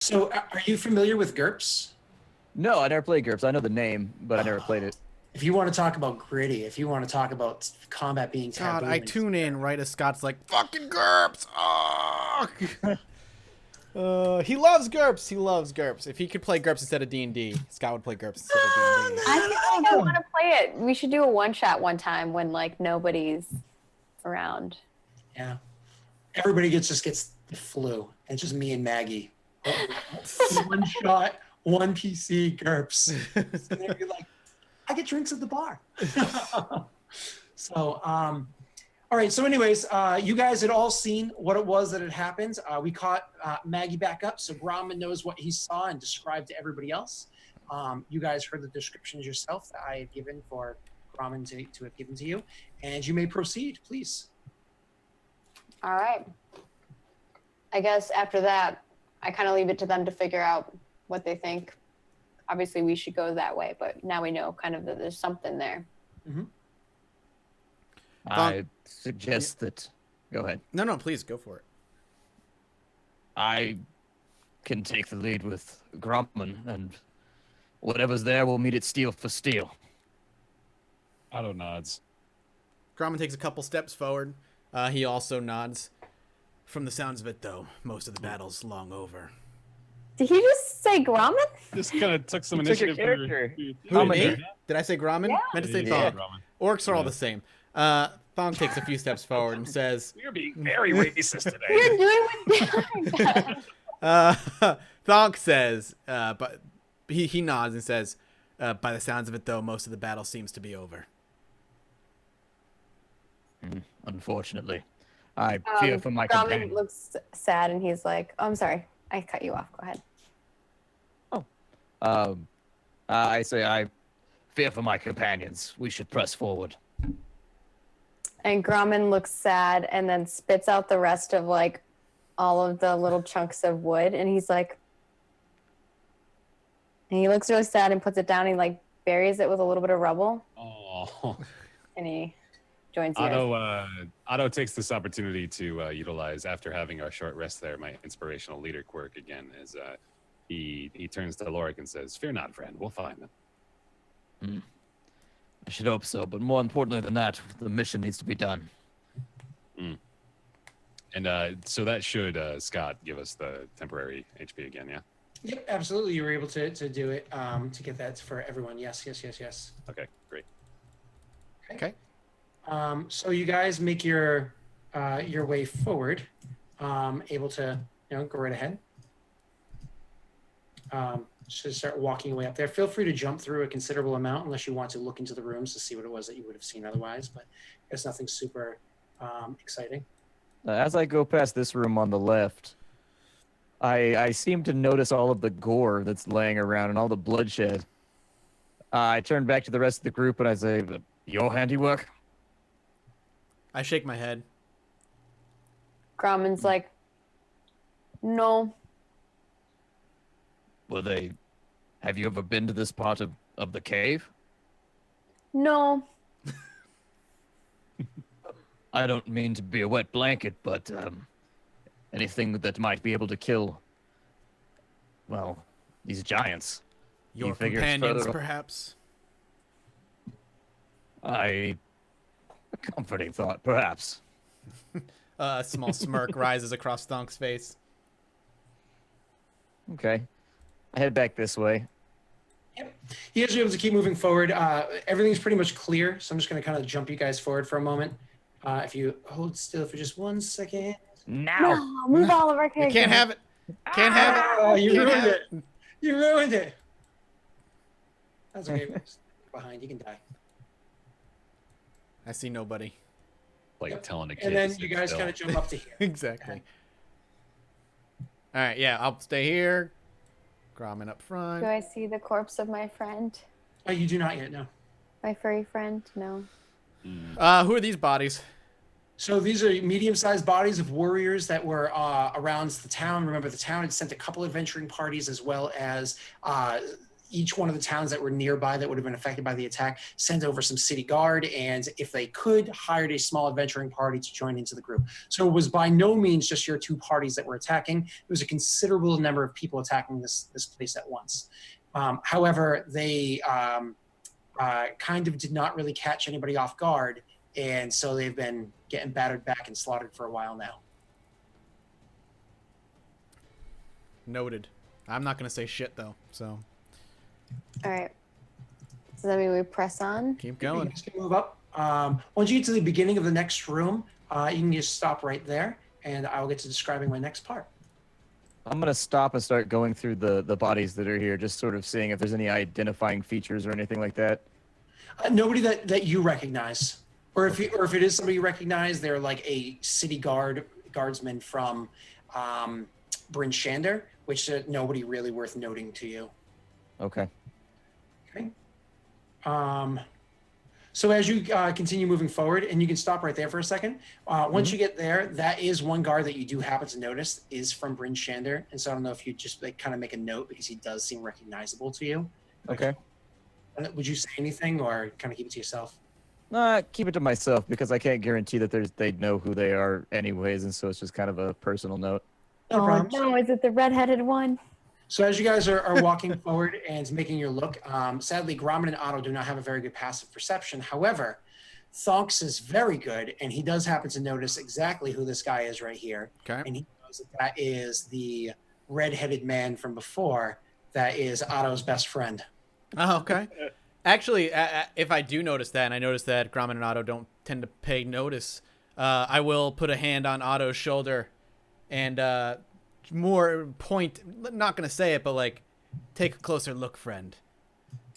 So, are you familiar with GURPS? No, I never played GURPS. I know the name, but I never played it. If you want to talk about gritty, if you want to talk about combat being God, taboo, I tune in right as Scott's like, fucking GURPS! He loves GURPS. He loves GURPS. If he could play GURPS instead of D&D, Scott would play GURPS instead of D&D. I feel like I want to play it. We should do a one-shot one time when like nobody's around. Yeah, everybody just gets the flu. And it's just me and Maggie. One shot, one PC GURPS. So they'd be like, I get drinks at the bar. So, all right. So anyways, you guys had all seen what it was that had happened. We caught Maggie back up. So Gromman knows what he saw and described to everybody else. You guys heard the descriptions yourself that I had given for Gromman to have given to you. And you may proceed, please. All right. I guess after that, I kind of leave it to them to figure out what they think. Obviously, we should go that way, but now we know kind of that there's something there. Mm-hmm. I suggest that... Go ahead. No, please, go for it. I can take the lead with Grumman, and whatever's there, we'll meet it steel for steel. Otto nods. Gromman takes a couple steps forward. He also nods. From the sounds of it, though, most of the battle's long over. Did he just say Gromman? Just kind of took some You took your initiative. character. Who, me? Did I say Gromman? Yeah. Meant to say Yeah. Thong. Orcs are all the same. Thong takes a few steps forward and says... You're being very racist today. We're doing what Thonk says, but he nods and says, by the sounds of it, though, most of the battle seems to be over. Unfortunately. I fear for my Gromman companion. looks sad and he's like, oh, I'm sorry. I cut you off. Go ahead. I say I fear for my companions. We should press forward. And Gromman looks sad and then spits out the rest of like all of the little chunks of wood. And he's like, and he looks really sad and puts it down. And he like buries it with a little bit of rubble. Oh. And he joins you. Otto takes this opportunity to utilize, after having a short rest there, my inspirational leader quirk again, as he turns to Lorik and says, "Fear not, friend. We'll find them." I should hope so, but more importantly than that, the mission needs to be done. And so that should, Scott, give us the temporary HP again, yeah? Yep, absolutely. You were able to do it to get that for everyone. Yes. Okay, great. Okay. So you guys make your way forward, able to go right ahead. Just start walking away up there. Feel free to jump through a considerable amount unless you want to look into the rooms to see what it was that you would have seen otherwise. But there's nothing super exciting. As I go past this room on the left, I seem to notice all of the gore that's laying around and all the bloodshed. I turn back to the rest of the group and I say, "Your handiwork?" I shake my head. Gromman's like, no. Have you ever been to this part of the cave? No. I don't mean to be a wet blanket, but anything that might be able to kill, well, these giants. Your You figure it's companions, further- perhaps? A comforting thought, perhaps. A small smirk rises across Thonk's face. Okay. I head back this way. Yep. You guys are able to keep moving forward. Everything's pretty much clear, so I'm just going to kind of jump you guys forward for a moment. If you hold still for just 1 second. Now! No, move all of our You characters. can't have it. Can't have it. Oh, you Can't ruined have it. You ruined it. That's okay. Behind, you can die. I see nobody. Like Yep. telling a kid. And then to sit you guys still. kind of jump up to here. Exactly. All right, yeah, I'll stay here. Gromman up front. Do I see the corpse of my friend? Oh, you do not yet, no. My furry friend? No. Who are these bodies? So these are medium-sized bodies of warriors that were around the town. Remember, the town had sent a couple adventuring parties as well as each one of the towns that were nearby that would have been affected by the attack sent over some city guard, and if they could, hired a small adventuring party to join into the group. So it was by no means just your two parties that were attacking. It was a considerable number of people attacking this place at once. However, they kind of did not really catch anybody off guard, and so they've been getting battered back and slaughtered for a while now. Noted. I'm not gonna say shit though, so All right. Does that mean we press on? keep You going. guys can move up. Once you get to the beginning of the next room, you can just stop right there, and I will get to describing my next part. I'm gonna stop and start going through the bodies that are here, just sort of seeing if there's any identifying features or anything like that. Nobody that you recognize, or if it is somebody you recognize, they're like a city guardsman from Bryn Shander, which nobody really worth noting to you. Okay. Okay. So as you continue moving forward, and you can stop right there for a second. Once you get there, that is one guard that you do happen to notice is from Bryn Shander, and so I don't know if you just like kind of make a note because he does seem recognizable to you. Okay. Would you say anything, or kind of keep it to yourself? Keep it to myself because I can't guarantee that they'd know who they are anyways, and so it's just kind of a personal note. No problem. no, is it the redheaded one? So as you guys are walking forward and making your look, sadly, Gromit and Otto do not have a very good passive perception. However, Thonks is very good, and he does happen to notice exactly who this guy is right here. Okay. And he knows that is the red-headed man from before that is Otto's best friend. Oh, okay. Actually, if I do notice that, and I notice that Gromit and Otto don't tend to pay notice, I will put a hand on Otto's shoulder and more point, not going to say it, but like, take a closer look, friend.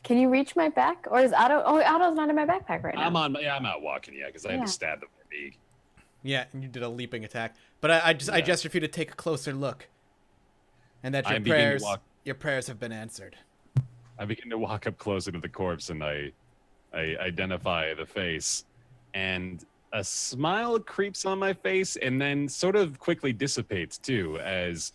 Can you reach my back? Or is Otto? Oh, Otto's not in my backpack right now. I'm out walking, because I had Yeah. to stab them in the beak. Yeah, and you did a leaping attack. But I gesture for you to take a closer look. And that I begin to your prayers have been answered. I begin to walk up closer to the corpse, and I identify the face, and a smile creeps on my face, and then sort of quickly dissipates too, as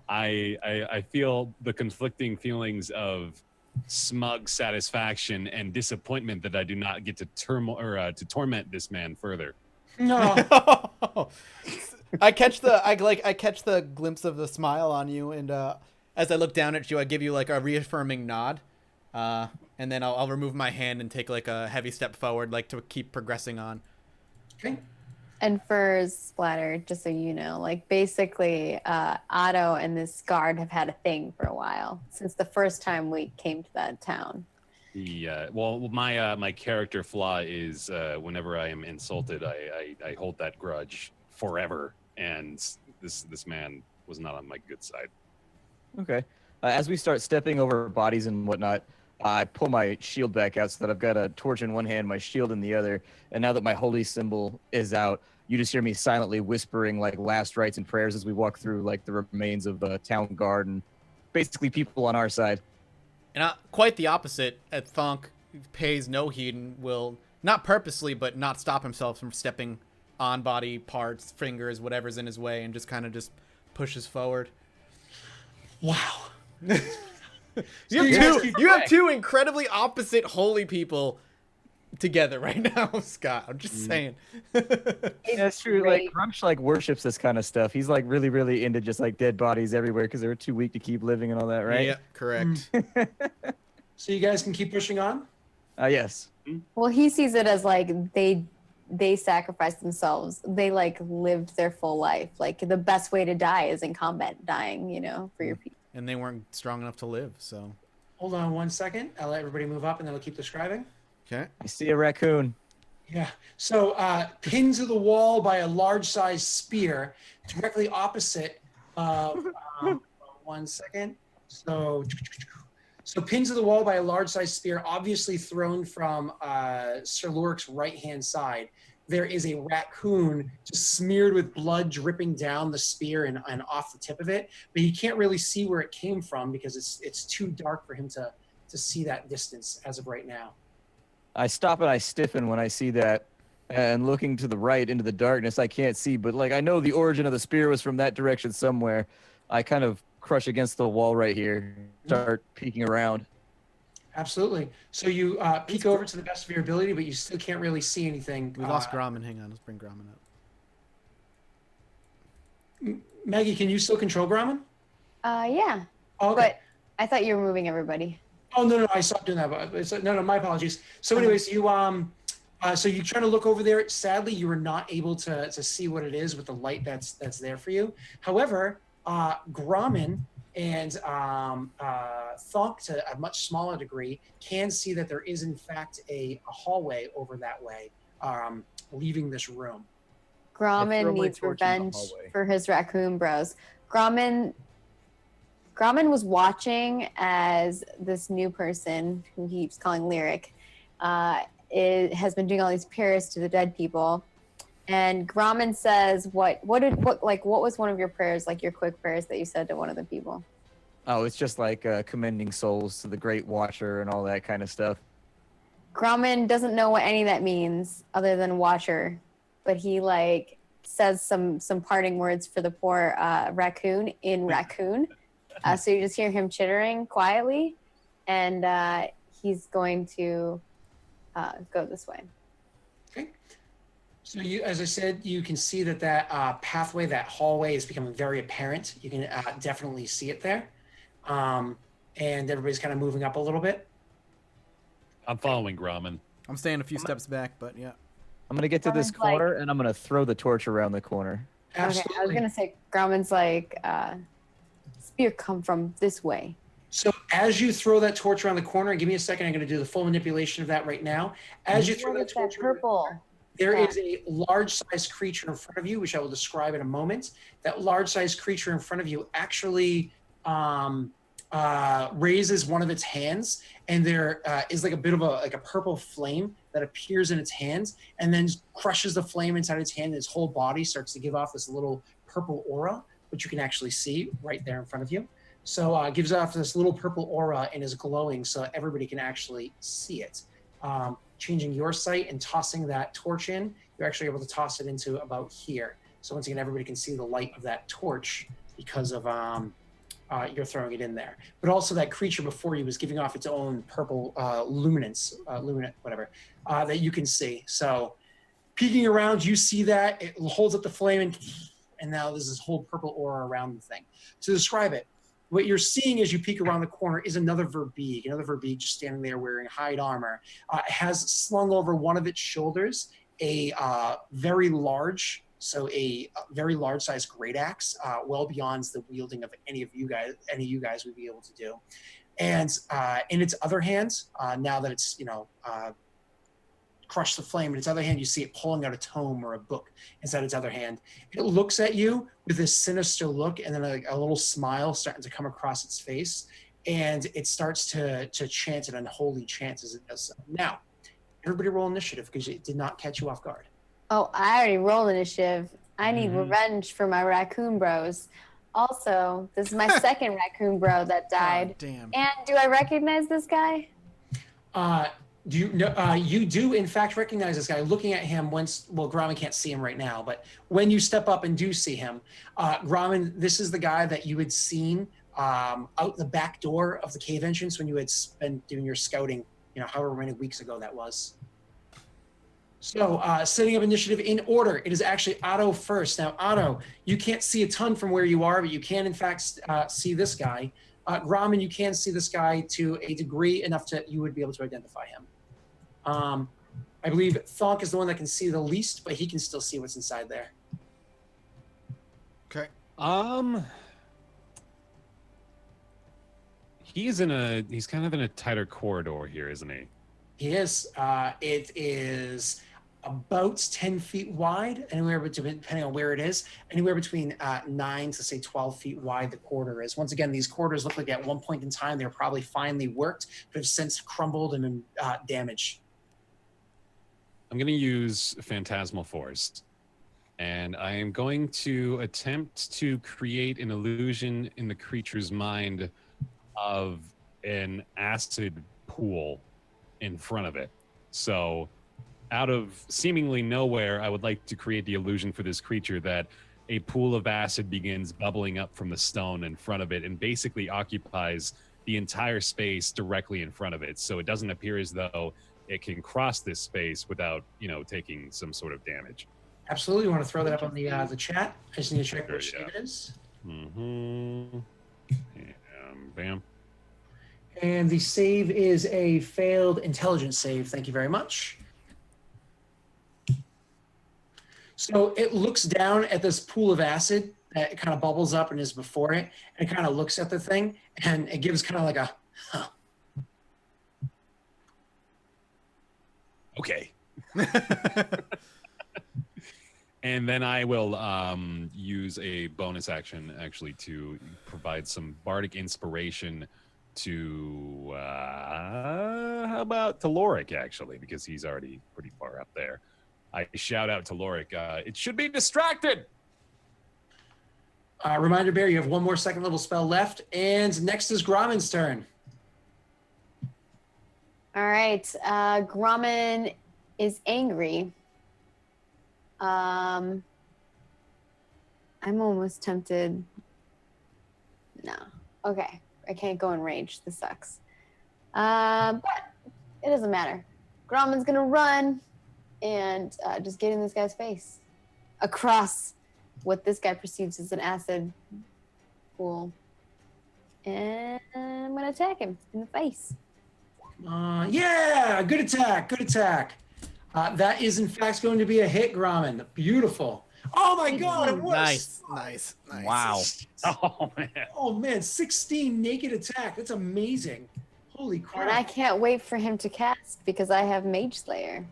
I feel the conflicting feelings of smug satisfaction and disappointment that I do not get to to torment this man further. No. I catch the glimpse of the smile on you, and as I look down at you, I give you like a reaffirming nod, and then I'll remove my hand and take like a heavy step forward, like to keep progressing on. Okay. And for Splatter, just so you know, like basically Otto and this guard have had a thing for a while, since the first time we came to that town. Well, my character flaw is whenever I am insulted, I hold that grudge forever, and this man was not on my good side. Okay. As we start stepping over bodies and whatnot, I pull my shield back out so that I've got a torch in one hand, my shield in the other. And now that my holy symbol is out, you just hear me silently whispering like last rites and prayers as we walk through like the remains of the town guard and basically people on our side. And quite the opposite. Thonk pays no heed and will, not purposely, but not stop himself from stepping on body parts, fingers, whatever's in his way, and just kind of just pushes forward. Wow. You have two incredibly opposite holy people together right now, Scott. I'm just saying. That's true. Great. Like Grumsh like worships this kind of stuff. He's like really, really into just like dead bodies everywhere because they were too weak to keep living and all that, right? Yeah, correct. So you guys can keep pushing on? Yes. Well, he sees it as like they sacrificed themselves. They like lived their full life. Like the best way to die is in combat, dying, you know, for your people. And they weren't strong enough to live, so. Hold on 1 second. I'll let everybody move up, and then I'll keep describing. Okay. I see a raccoon. Yeah. So pinned to the wall by a large-sized spear, directly opposite of 1 second. So pinned to the wall by a large-sized spear, obviously thrown from Sir Lurik's right-hand side. There is a raccoon just smeared with blood dripping down the spear and off the tip of it, but you can't really see where it came from because it's too dark for him to see that distance as of right now. I stop and I stiffen when I see that, and looking to the right into the darkness, I can't see, but like I know the origin of the spear was from that direction somewhere. I kind of crush against the wall right here, start peeking around. Absolutely. So you peek over to the best of your ability, but you still can't really see anything. We lost Grommen. Hang on, let's bring Grommen up. Maggie, can you still control Grommen? Yeah. Oh, okay. But I thought you were moving everybody. Oh no, I stopped doing that. But no, my apologies. So, anyways, so you trying to look over there. Sadly, you were not able to see what it is with the light that's there for you. However, Grommen and Thonk, to a much smaller degree, can see that there is in fact a hallway over that way, leaving this room. Grommen needs revenge for his raccoon bros. Grommen was watching as this new person, who he keeps calling Lyric, has been doing all these prayers to the dead people. And Grommen says, what was one of your prayers, like your quick prayers that you said to one of the people? Oh, it's just like commending souls to the Great Watcher and all that kind of stuff. Grommen doesn't know what any of that means other than Watcher, but he says some parting words for the poor raccoon in raccoon. So you just hear him chittering quietly, and he's going to go this way. Okay. So you, as I said, you can see that pathway, that hallway is becoming very apparent. You can definitely see it there. And everybody's kind of moving up a little bit. I'm following Grommen. I'm staying a few steps back, but yeah. I'm going to get to this Grommen's corner, and I'm going to throw the torch around the corner. Absolutely. Okay, I was going to say, Grommen's spear come from this way. So as you throw that torch around the corner, and give me a second, I'm going to do the full manipulation of that right now. As you throw that torch around the corner, there is a large-sized creature in front of you, which I will describe in a moment. That large-sized creature in front of you actually raises one of its hands, and there is like a bit of a purple flame that appears in its hands, and then crushes the flame inside its hand, and its whole body starts to give off this little purple aura, which you can actually see right there in front of you. So it gives off this little purple aura and is glowing, so everybody can actually see it. Changing your sight and tossing that torch in, you're actually able to toss it into about here. So once again, everybody can see the light of that torch because of you're throwing it in there. But also that creature before you was giving off its own purple luminance, that you can see. So peeking around, you see that, it holds up the flame, and now there's this whole purple aura around the thing. To describe it, what you're seeing as you peek around the corner is another Verbeeg just standing there wearing hide armor. It has slung over one of its shoulders a very large size great axe, well beyond the wielding of any of you guys would be able to do. And in its other hand, now that it's crushed the flame, in its other hand you see it pulling out a tome or a book inside its other hand. It looks at you with this sinister look, and then a little smile starting to come across its face, and it starts to chant an unholy chant as it does so. Now, everybody roll initiative because it did not catch you off guard. Oh, I already rolled initiative. I need revenge for my raccoon bros. Also, this is my second raccoon bro that died. Oh, damn. And do I recognize this guy? You do in fact recognize this guy. Looking at him Grommen can't see him right now, but when you step up and do see him, Grommen, this is the guy that you had seen out the back door of the cave entrance when you had been doing your scouting, however many weeks ago that was. So setting up initiative in order, it is actually Otto first. Now, Otto, you can't see a ton from where you are, but you can in fact see this guy. Grommen, you can see this guy to a degree enough you would be able to identify him. I believe Thonk is the one that can see the least, but he can still see what's inside there. Okay. He's kind of in a tighter corridor here, isn't he? He is. It is about 10 feet wide, depending on where it is, anywhere between 9 to say 12 feet wide the corridor is. Once again, these corridors look like at one point in time they were probably finely worked, but have since crumbled and been damaged. I'm going to use Phantasmal Force, and I am going to attempt to create an illusion in the creature's mind of an acid pool in front of it. So out of seemingly nowhere, I would like to create the illusion for this creature that a pool of acid begins bubbling up from the stone in front of it and basically occupies the entire space directly in front of it, so it doesn't appear as though it can cross this space without, taking some sort of damage. Absolutely. You want to throw that up on the chat? I just need to check Sure, which save yeah. it is. Mm-hmm. Bam. And the save is a failed intelligence save. Thank you very much. So it looks down at this pool of acid that kind of bubbles up and is before it, and it kind of looks at the thing, and it gives kind of like a, huh. Okay. And then I will use a bonus action actually to provide some bardic inspiration to how about to Lorik, actually, because he's already pretty far up there. I shout out to Lorik, it should be distracted. Reminder, Bear, you have one more second level spell left, and next is Grommen's turn. All right. Grommen is angry. I'm almost tempted. No. Okay. I can't go in range. This sucks. But it doesn't matter. Grommen's gonna run and just get in this guy's face. Across what this guy perceives as an acid pool. And I'm gonna attack him in the face. Yeah, good attack, good attack. That is in fact going to be a hit, Grommen. Beautiful. Oh my God, it works. Nice. Wow. Oh man. Oh man, 16 naked attack. That's amazing. Holy crap. And I can't wait for him to cast because I have Mage Slayer.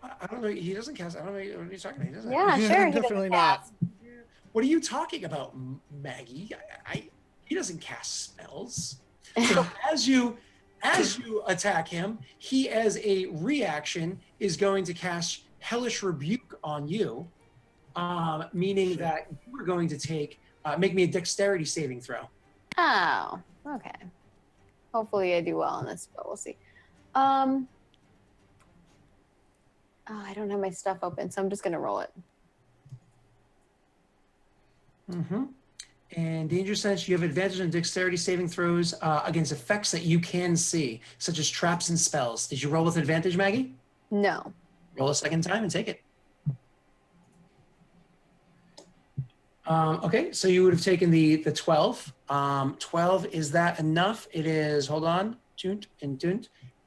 I don't know. He doesn't cast. I don't know what you're talking about. He doesn't. Yeah, sure. He Definitely doesn't not. cast. What are you talking about, Maggie? He doesn't cast spells. So as you attack him, he, as a reaction, is going to cast Hellish Rebuke on you, meaning that you are going to take make me a Dexterity saving throw. Oh, okay. Hopefully I do well on this, but we'll see. I don't have my stuff open, so I'm just gonna roll it. Mm-hmm. And Danger Sense, you have advantage on Dexterity saving throws against effects that you can see, such as traps and spells. Did you roll with advantage, Maggie? No. Roll a second time and take it. Okay, so you would have taken the 12. 12, is that enough? It is, hold on,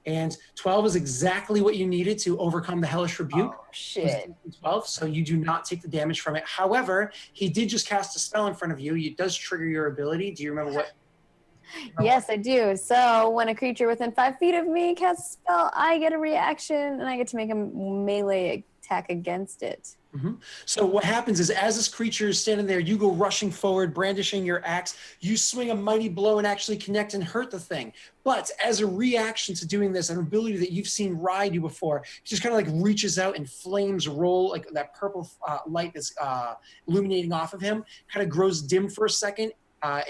and 12 is exactly what you needed to overcome the Hellish Rebuke. Oh, shit. 12, so you do not take the damage from it. However, he did just cast a spell in front of you. It does trigger your ability. Do you remember what? Yes, I do. So when a creature within 5 feet of me casts a spell, I get a reaction and I get to make a melee attack against it. Mm-hmm. So what happens is, as this creature is standing there, you go rushing forward, brandishing your axe. You swing a mighty blow and actually connect and hurt the thing. But as a reaction to doing this, an ability that you've seen ride you before, he just kind of like reaches out and flames roll, like that purple light that's illuminating off of him, kind of grows dim for a second.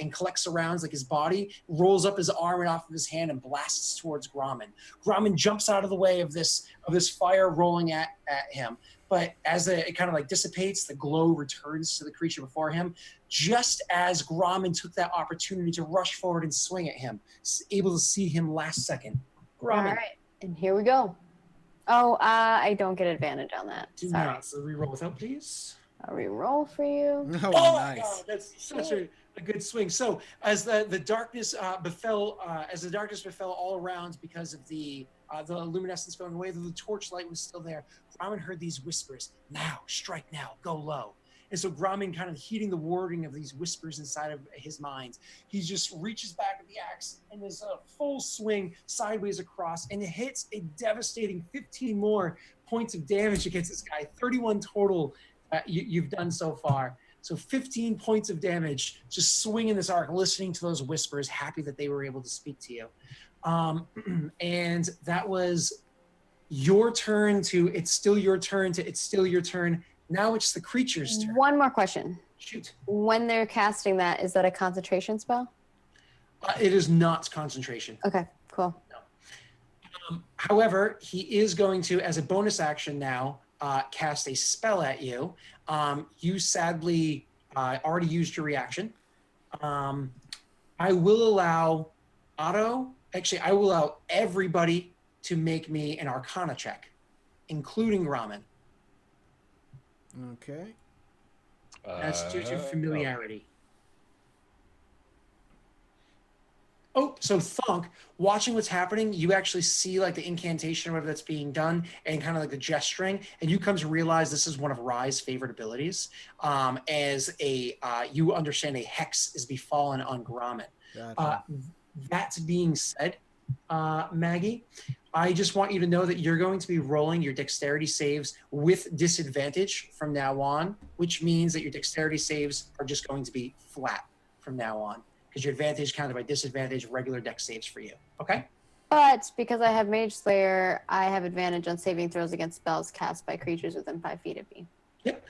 And collects around like his body, rolls up his arm and off of his hand and blasts towards Grommen. Grommen jumps out of the way of this fire rolling at him. But as it kind of like dissipates, the glow returns to the creature before him, just as Grommen took that opportunity to rush forward and swing at him, able to see him last second. Grommen. All right, and here we go. Oh, I don't get advantage on that. Do Sorry. not. So reroll without, please. I'll re-roll for you. Oh, nice. That's such a good swing. So as the darkness befell all around because of the luminescence going away, though the torchlight was still there, Grommen heard these whispers: "Now, strike now, go low." And so Grommen, kind of heeding the wording of these whispers inside of his mind, he just reaches back with the axe and does a full swing sideways across and hits a devastating 15 more points of damage against this guy. 31 total you've done so far. So 15 points of damage, just swinging this arc, listening to those whispers, happy that they were able to speak to you. And that was your turn to it's still your turn to it's still your turn. Now it's the creature's turn. One more question. Shoot. When they're casting that, is that a concentration spell? It is not concentration. Okay, cool. However, he is going to, as a bonus action now, cast a spell at you. You sadly already used your reaction. I will allow Otto, actually, I will allow everybody to make me an Arcana check, including Ramen. Okay. That's due to familiarity. Oh, so Thunk, watching what's happening, you actually see like the incantation or whatever that's being done and kind of like the gesturing, and you come to realize this is one of Rai's favorite abilities. You understand a hex is befallen on Gromit. Gotcha. That being said, Maggie, I just want you to know that you're going to be rolling your dexterity saves with disadvantage from now on, which means that your dexterity saves are just going to be flat from now on, because your advantage counted by disadvantage, regular dex saves for you. Okay? But because I have Mage Slayer, I have advantage on saving throws against spells cast by creatures within 5 feet of me. Yep.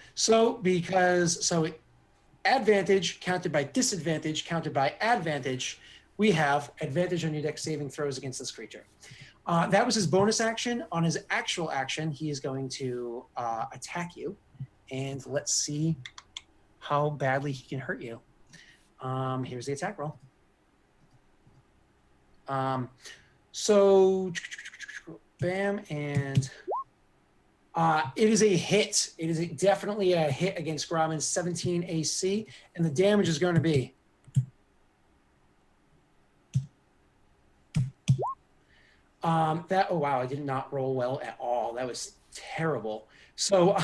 Advantage counted by disadvantage counted by advantage. We have advantage on your dex saving throws against this creature. That was his bonus action. On his actual action, he is going to attack you. And let's see how badly he can hurt you. Here's the attack roll. Bam, and it is a hit. It is definitely a hit against Grommen's 17 AC, and the damage is going to be oh wow, I did not roll well at all. That was terrible. So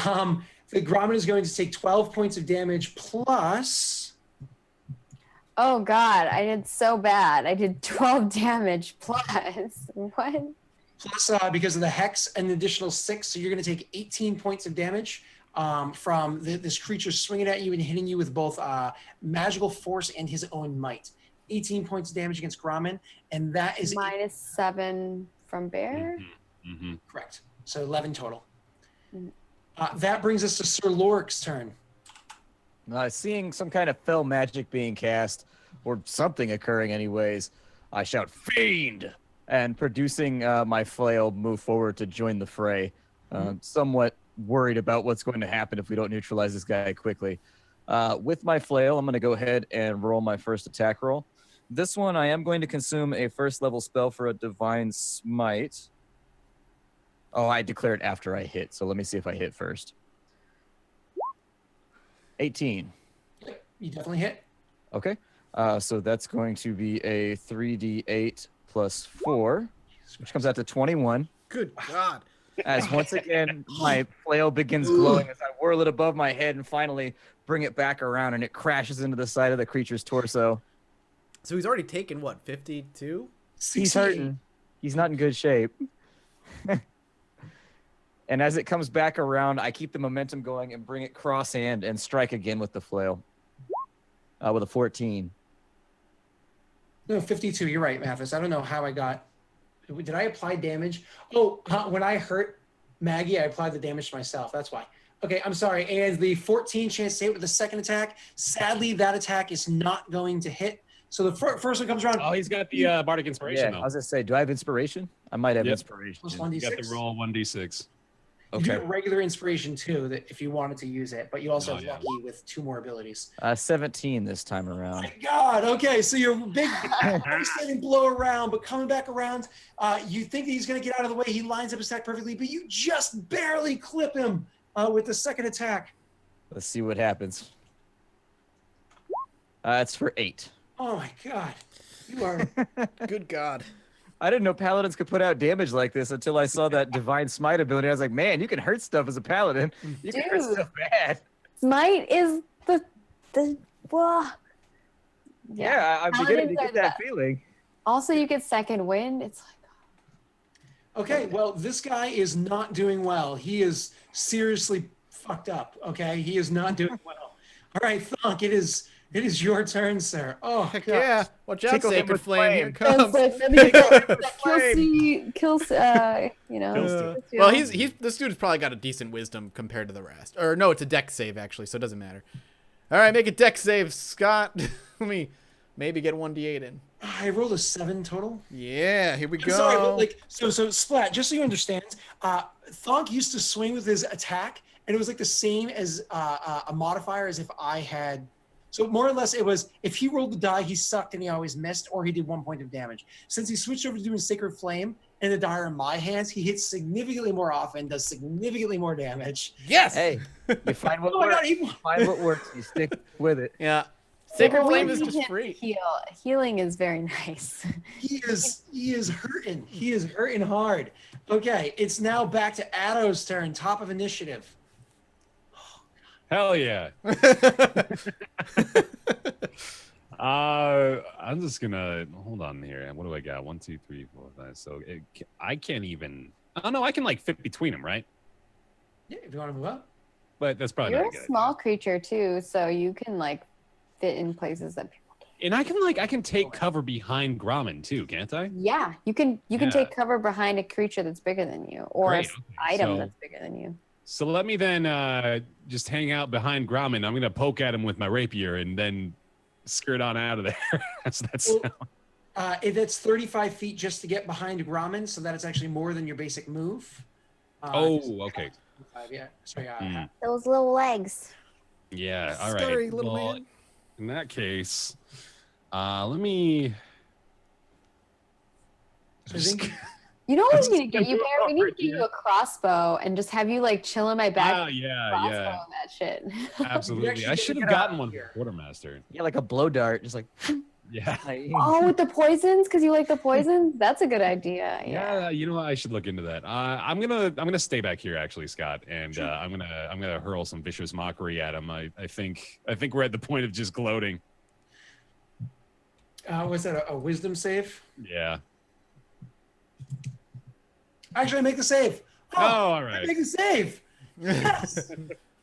the Grommen is going to take 12 points of damage plus. Oh God, I did so bad. I did 12 damage plus. What? Plus, because of the hex, an additional 6. So you're going to take 18 points of damage from this creature swinging at you and hitting you with both magical force and his own might. 18 points of damage against Grommen, and that is minus 7 from Bear. Mm-hmm. Correct. So 11 total. That brings us to Sir Lorik's turn. Seeing some kind of fell magic being cast, or something occurring anyways, I shout, "Fiend!" and producing my flail, move forward to join the fray. Somewhat worried about what's going to happen if we don't neutralize this guy quickly. With my flail, I'm going to go ahead and roll my first attack roll. This one, I am going to consume a first level spell for a divine smite. Oh, I declared after I hit, so let me see if I hit first. 18. You definitely hit. Okay. So that's going to be a 3d8 plus 4, which comes out to 21. Good God. As once again, my flail begins glowing as I whirl it above my head and finally bring it back around, and it crashes into the side of the creature's torso. So he's already taken, what, 52? He's hurting. He's not in good shape. And as it comes back around, I keep the momentum going and bring it cross hand and strike again with the flail. With a 14. No, 52. You're right, Mathis. I don't know how I got. Did I apply damage? Oh, when I hurt Maggie, I applied the damage to myself. That's why. Okay, I'm sorry. And the 14 chance to hit with the second attack. Sadly, that attack is not going to hit. So the first one comes around. Oh, he's got the Bardic Inspiration, Yeah, though. I was going to say, do I have inspiration? I might have inspiration. Plus You 1d6. got to roll 1d6. You do have regular inspiration too, that if you wanted to use it, but you also have yeah. lucky with 2 more abilities. 17 this time around. My God. Okay, so you're big, and blow around, but coming back around, you think that he's going to get out of the way. He lines up his attack perfectly, but you just barely clip him with the second attack. Let's see what happens. It's for 8. Oh my God, you are. Good God. I didn't know paladins could put out damage like this until I saw that divine smite ability. I was like, man, you can hurt stuff as a paladin. You can hurt Dude. stuff bad. Smite is the well. Yeah, I'm beginning to Paladins are get that feeling. Also, you get second wind. It's like Okay, well, this guy is not doing well. He is seriously fucked up. Okay, he is not doing well. All right, Thunk, it is your turn, sir. Oh, Heck God. yeah. Watch out, Tickle him Sacred with Flame. Here it flame. comes. kills Well, this dude's probably got a decent wisdom compared to the rest. Or no, it's a dex save, actually, so it doesn't matter. All right, make a dex save, Scott. Let me maybe get 1d8 in. I rolled a 7 total. Yeah, here we I'm go. sorry, but like, so Splat, just so you understand, Thunk used to swing with his attack, and it was like the same as a modifier as if I had So more or less, it was if he rolled the die, he sucked and he always missed, or he did 1 point of damage. Since he switched over to doing Sacred Flame and the die are in my hands, he hits significantly more often, does significantly more damage. Yes. Hey, you find what Oh my works. God, You find what works. You stick with it. Yeah. Sacred Well, Flame we is need just him to free. Heal. Healing is very nice. He is hurting. He is hurting hard. Okay, it's now back to Addo's turn, top of initiative. Hell yeah. I'm just gonna hold on here. What do I got? 1, 2, 3, 4, 5. So I can't even. Oh no, I can like fit between them, right? Yeah, if you want to move up. But that's probably You're not a a good small idea. creature too, so you can like fit in places that people can't. And I can take cover behind Grommen too, can't I? Yeah, you can Yeah. take cover behind a creature that's bigger than you, or Great, an okay, item so- that's bigger than you. So let me then just hang out behind Grommen. I'm gonna poke at him with my rapier and then skirt on out of there. That's Well, that's 35 feet just to get behind Grommen, so that is actually more than your basic move. okay. Yeah. Sorry. Mm. Those little legs. Yeah. All right. Scary little Well, man. in that case, let me. I think You know what That's we need to get you, super Bear? We need to hard, get you a crossbow and just have you like chill in my back. Ah, yeah, crossbow yeah. and that shit. Absolutely. actually I get should to have get out gotten one here. for Quartermaster. Yeah, like a blow dart, just like. Yeah. Oh, with the poisons, because you like the poisons. That's a good idea. Yeah. Yeah, you know what? I should look into that. I'm gonna stay back here actually, Scott, and I'm gonna hurl some vicious mockery at him. I think we're at the point of just gloating. was that a wisdom save? Yeah. Actually, I make the save. Oh, all I right. make the save. Yes.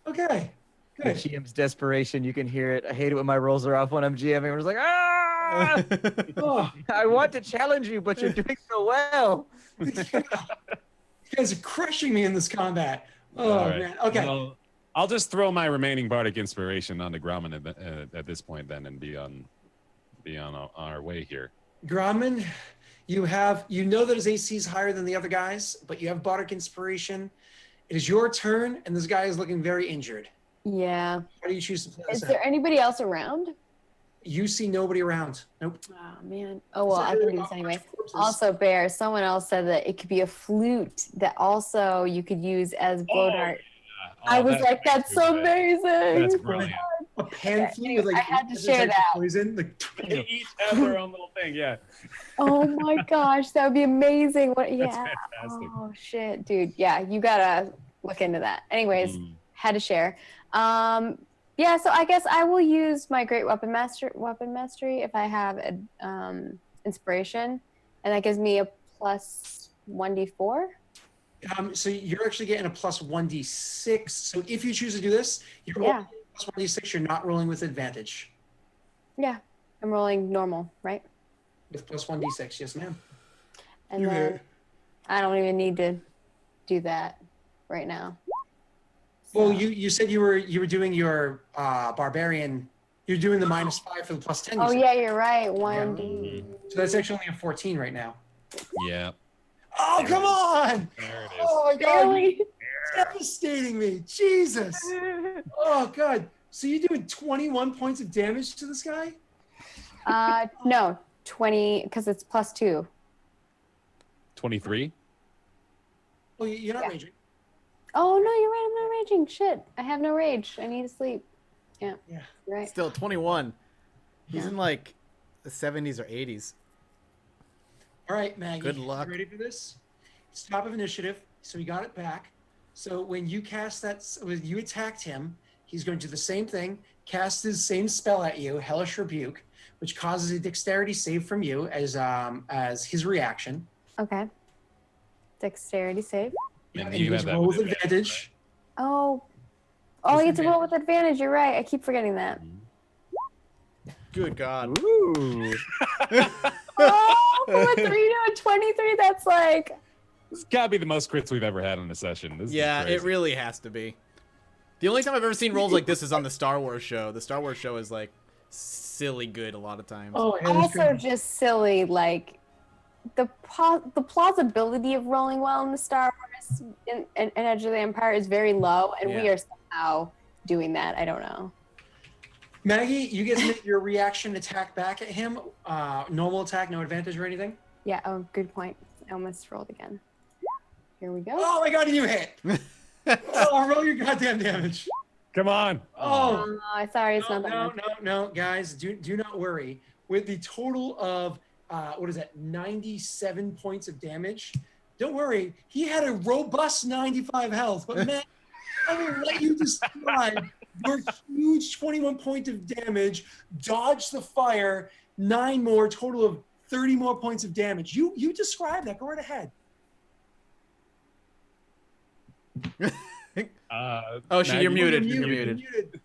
Okay. The Good. GM's desperation, you can hear it. I hate it when my rolls are off when I'm GMing. We're just like, ah! Oh, I want to challenge you, but you're doing so well. you guys are crushing me in this combat. Oh All right. man. Okay. Well, I'll just throw my remaining bardic inspiration onto Grommen at this point, then, and be on our way here. Grommen, you know that his AC is higher than the other guys, but you have Bardic Inspiration. It is your turn, and this guy is looking very injured. Yeah. How do you choose to play Is this there out? anybody else around? You see nobody around. Nope. Oh man. Oh well, I can do this anyway. Corpses. Also, Bear, someone else said that it could be a flute that also you could use as blow dart. I was like, that's so amazing. That's brilliant. A pan flute with like I had to different share types of that. poison. Like, They each have their own little thing. Yeah. Oh my gosh, that would be amazing. What? That's Yeah. fantastic. Oh shit, dude. Yeah, you gotta look into that. Anyways, had to share. Yeah, so I guess I will use my great weapon mastery if I have inspiration, and that gives me a plus 1d4. so you're actually getting a plus 1d6. So if you choose to do this, you're Yeah. only plus 1d6. You're not rolling with advantage. Yeah, I'm rolling normal, right? With plus 1d6, yes, ma'am. And You then hit. I don't even need to do that right now. Well, So- you said you were doing your barbarian. You're doing the -5 for the plus 10. you Oh said. yeah, you're right. 1d. So that's actually only a 14 right now. Yeah. Oh, come on! There it is. Oh my God, Really? you're devastating me. Jesus. Oh God. So you're doing 21 points of damage to this guy? No, 20 because it's plus 2. 23. Well, you're not Yeah. raging. Oh no, you're right. I'm not raging. Shit, I have no rage. I need to sleep. Yeah. Yeah. You're right. Still 21. He's Yeah. in like the 70s or 80s. All right, Maggie. Good luck. You ready for this? It's top of initiative, so we got it back. So when you cast that, when you attacked him, he's going to do the same thing, cast his same spell at you, Hellish Rebuke, which causes a dexterity save from you as his reaction. Okay. Dexterity save. Yeah, And and you you have that roll with with advantage. Oh. Oh, I get to roll with advantage. You're right. I keep forgetting that. Good God. Ooh. Oh, from a 3 to a 23. That's like. This has got to be the most crits we've ever had on a session. This Yeah, is crazy. it really has to be. The only time I've ever seen rolls like this is on the Star Wars show. The Star Wars show is like silly good a lot of times. Oh, yeah, that's Also, true. just silly. Like the plausibility of rolling well in the Star Wars and Edge of the Empire is very low, and we Yeah. are somehow doing that. I don't know. Maggie, you get to make your reaction attack back at him. Normal attack, no advantage or anything. Yeah. Oh, good point. I almost rolled again. Here we go. Oh my god, you hit! Oh, roll your goddamn damage. Come on. Oh, Sorry, it's not that no, much. no, guys, do not worry. With the total of, 97 points of damage, don't worry, he had a robust 95 health, but man, I will let you describe your huge 21 point of damage, dodge the fire, 9 more, total of 30 more points of damage. You describe that, go right ahead. You're muted. You're You're muted.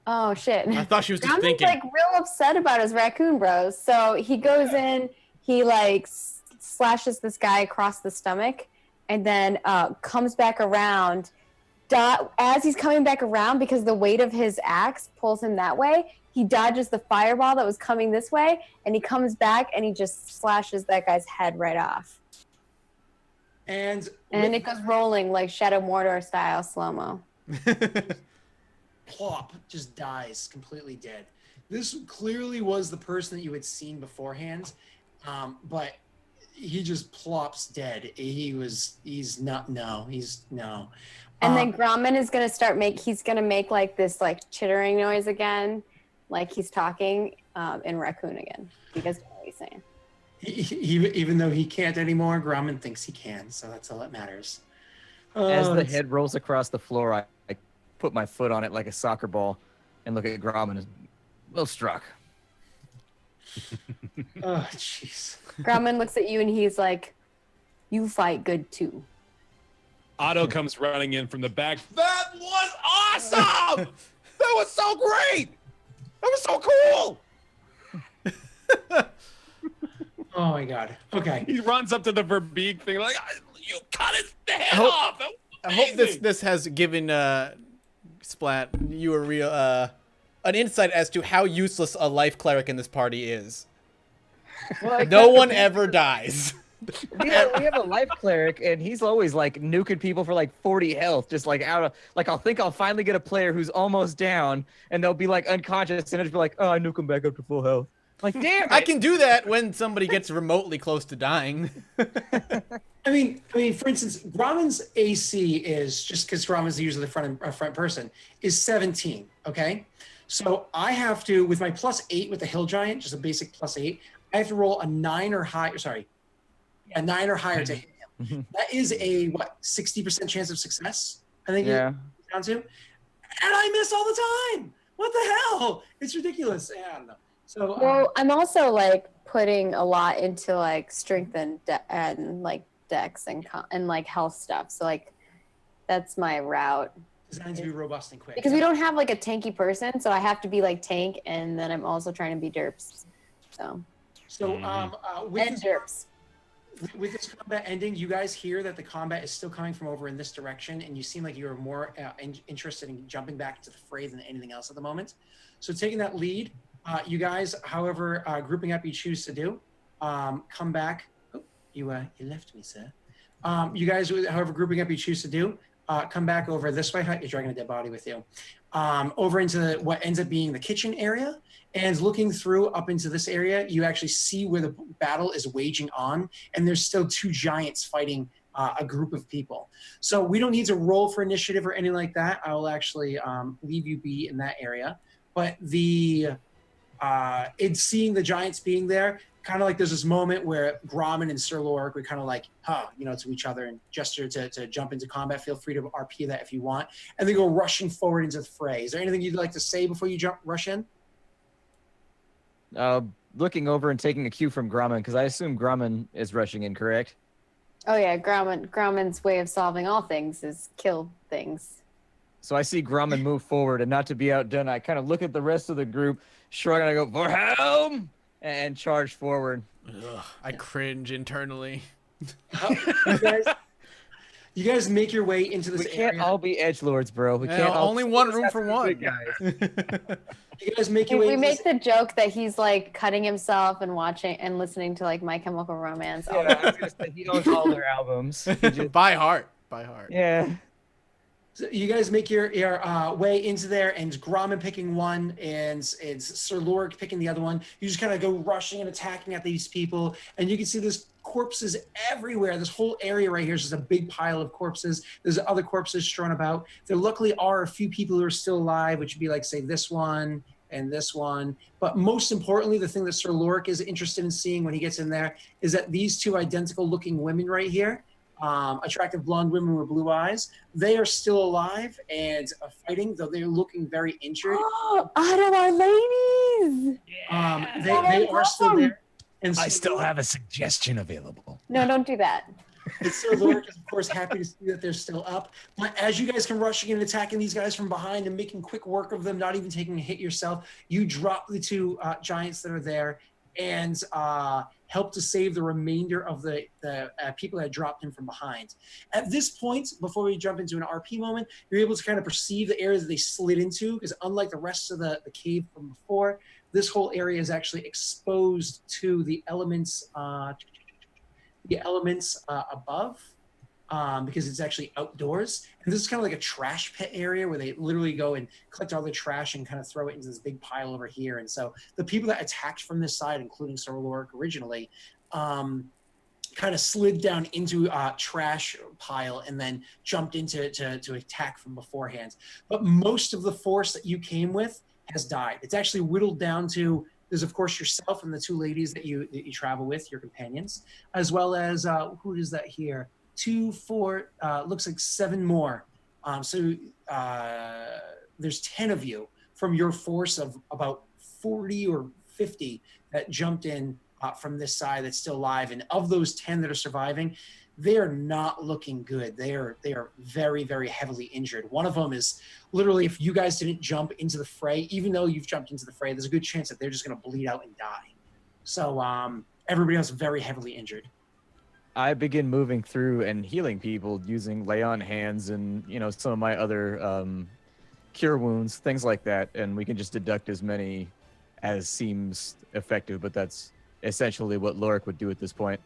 Oh shit. I thought she was just Grumman's thinking. like real upset about his raccoon bros. So he goes in, he like slashes this guy across the stomach, and then comes back around. As he's coming back around, because the weight of his axe pulls him that way, he dodges the fireball that was coming this way, and he comes back and he just slashes that guy's head right off. And it goes rolling like Shadow Mordor style slow-mo. plop, just dies completely dead. This clearly was the person that you had seen beforehand, but he just plops dead. He's no. And then Grumman is gonna he's gonna make like this like chittering noise again, like he's talking in raccoon again. You guys know what he's saying. Even though he can't anymore, Grumman thinks he can, so that's all that matters. As the head rolls across the floor, I put my foot on it like a soccer ball and look at Grumman as well struck. Oh, jeez. Grumman looks at you and he's like, "You fight good too." Otto comes running in from the back. That was awesome! That was so great! That was so cool! Oh my god. Okay. He runs up to the Verbeek thing like, you cut his head hope- off! That was I hope amazing." this has given Splat you a real an insight as to how useless a life cleric in this party is. Well, No one ever dies. we have a life cleric, and he's always like nuking people for like 40 health, just like out of like I'll finally get a player who's almost down, and they'll be like unconscious, and it'll just be like, oh, I nuke him back up to full health. Like, damn it. I can do that when somebody gets remotely close to dying. I mean, for instance, Grumman's AC is, just because Grumman's usually the front person, is 17. Okay, so I have to, with my +8 with the Hill Giant, just a basic +8, I have to roll a 9 or higher. Sorry, a 9 or higher to hit him. That is a 60% chance of success, I think. Yeah. Down to, and I miss all the time. What the hell? It's ridiculous. Yeah, I don't know. So Well, I'm also like putting a lot into like strength and like dex and like health stuff. So like that's my route. designed to be robust and quick. Because we don't have like a tanky person, so I have to be like tank, and then I'm also trying to be derps. So with derps. With this combat ending, you guys hear that the combat is still coming from over in this direction, and you seem like you are more interested in jumping back into the fray than anything else at the moment. So taking that lead, you guys, however grouping up you choose to do, come back. Oh, you left me, sir. You guys, however grouping up you choose to do, come back over this way. You're dragging a dead body with you. Over into what ends up being the kitchen area. And looking through up into this area, you actually see where the battle is waging on, and there's still two giants fighting a group of people. So we don't need to roll for initiative or anything like that. I will actually leave you be in that area. But it's seeing the giants being there, kind of like there's this moment where Grommen and Sir Lorik would kind of like, to each other and gesture to jump into combat. Feel free to RP that if you want. And they go rushing forward into the fray. Is there anything you'd like to say before you rush in? Looking over and taking a cue from Grumman, because I assume Grumman is rushing in, correct? Oh yeah, Grumman's way of solving all things is kill things. So I see Grumman move forward, and not to be outdone, I kind of look at the rest of the group, shrug, and I go, "For helm!" and charge forward. Ugh, I cringe internally. You guys make your way into this area. We can't all be edgelords, bro. We can't all only one room for one. Guys. You guys make your If way. we make the joke that he's like cutting himself and watching and listening to like My Chemical Romance. Yeah, I was gonna say, he owns all their albums. By heart. Yeah. So you guys make your way into there, and Gromman picking one, and it's Sir Lorik picking the other one. You just kind of go rushing and attacking at these people, and you can see there's corpses everywhere. This whole area right here is just a big pile of corpses. There's other corpses strewn about. There luckily are a few people who are still alive, which would be like, say, this one and this one. But most importantly, the thing that Sir Lorik is interested in seeing when he gets in there is that these two identical looking women right here, attractive blonde women with blue eyes, they are still alive and fighting, though they're looking very injured. Oh, Ottawa ladies! They are still there. And I still have a suggestion available. No, don't do that. And Sir Lorik is, of course, happy to see that they're still up. But as you guys come rushing and attacking these guys from behind and making quick work of them, not even taking a hit yourself, you drop the two giants that are there and help to save the remainder of the people that dropped him from behind. At this point, before we jump into an RP moment, you're able to kind of perceive the area that they slid into, because unlike the rest of the cave from before, this whole area is actually exposed to the elements above, because it's actually outdoors. And this is kind of like a trash pit area where they literally go and collect all the trash and kind of throw it into this big pile over here. And so the people that attacked from this side, including Sir Lorik originally, kind of slid down into a trash pile and then jumped into to attack from beforehand. But most of the force that you came with has died. It's actually whittled down to, there's of course yourself and the two ladies that you travel with, your companions, as well as who is that here? 2, 4, looks like 7 more. So there's 10 of you from your force of about 40 or 50 that jumped in from this side that's still alive. And of those 10 that are surviving, they are not looking good. They are very, very heavily injured. One of them is literally, if you guys didn't jump into the fray, even though you've jumped into the fray, there's a good chance that they're just going to bleed out and die. So everybody else very heavily injured. I begin moving through and healing people using lay on hands and, some of my other cure wounds, things like that. And we can just deduct as many as seems effective, but that's essentially what Lorik would do at this point.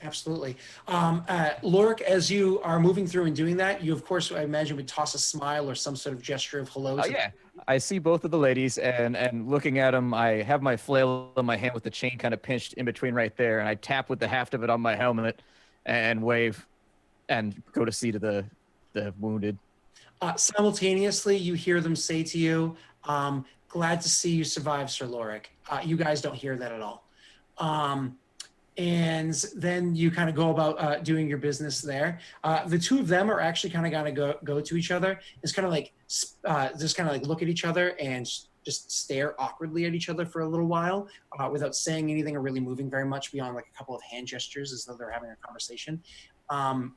Absolutely. Lorik, as you are moving through and doing that, you, of course, I imagine, would toss a smile or some sort of gesture of hello. Yeah. I see both of the ladies, and looking at them, I have my flail in my hand with the chain kind of pinched in between right there, and I tap with the haft of it on my helmet and wave and go to see to the wounded. Simultaneously, you hear them say to you, glad to see you survive, Sir Lorik. You guys don't hear that at all. And then you kind of go about doing your business there. The two of them are actually kind of going to go to each other. It's kind of like just kind of like look at each other and just stare awkwardly at each other for a little while without saying anything or really moving very much beyond like a couple of hand gestures as though they're having a conversation. And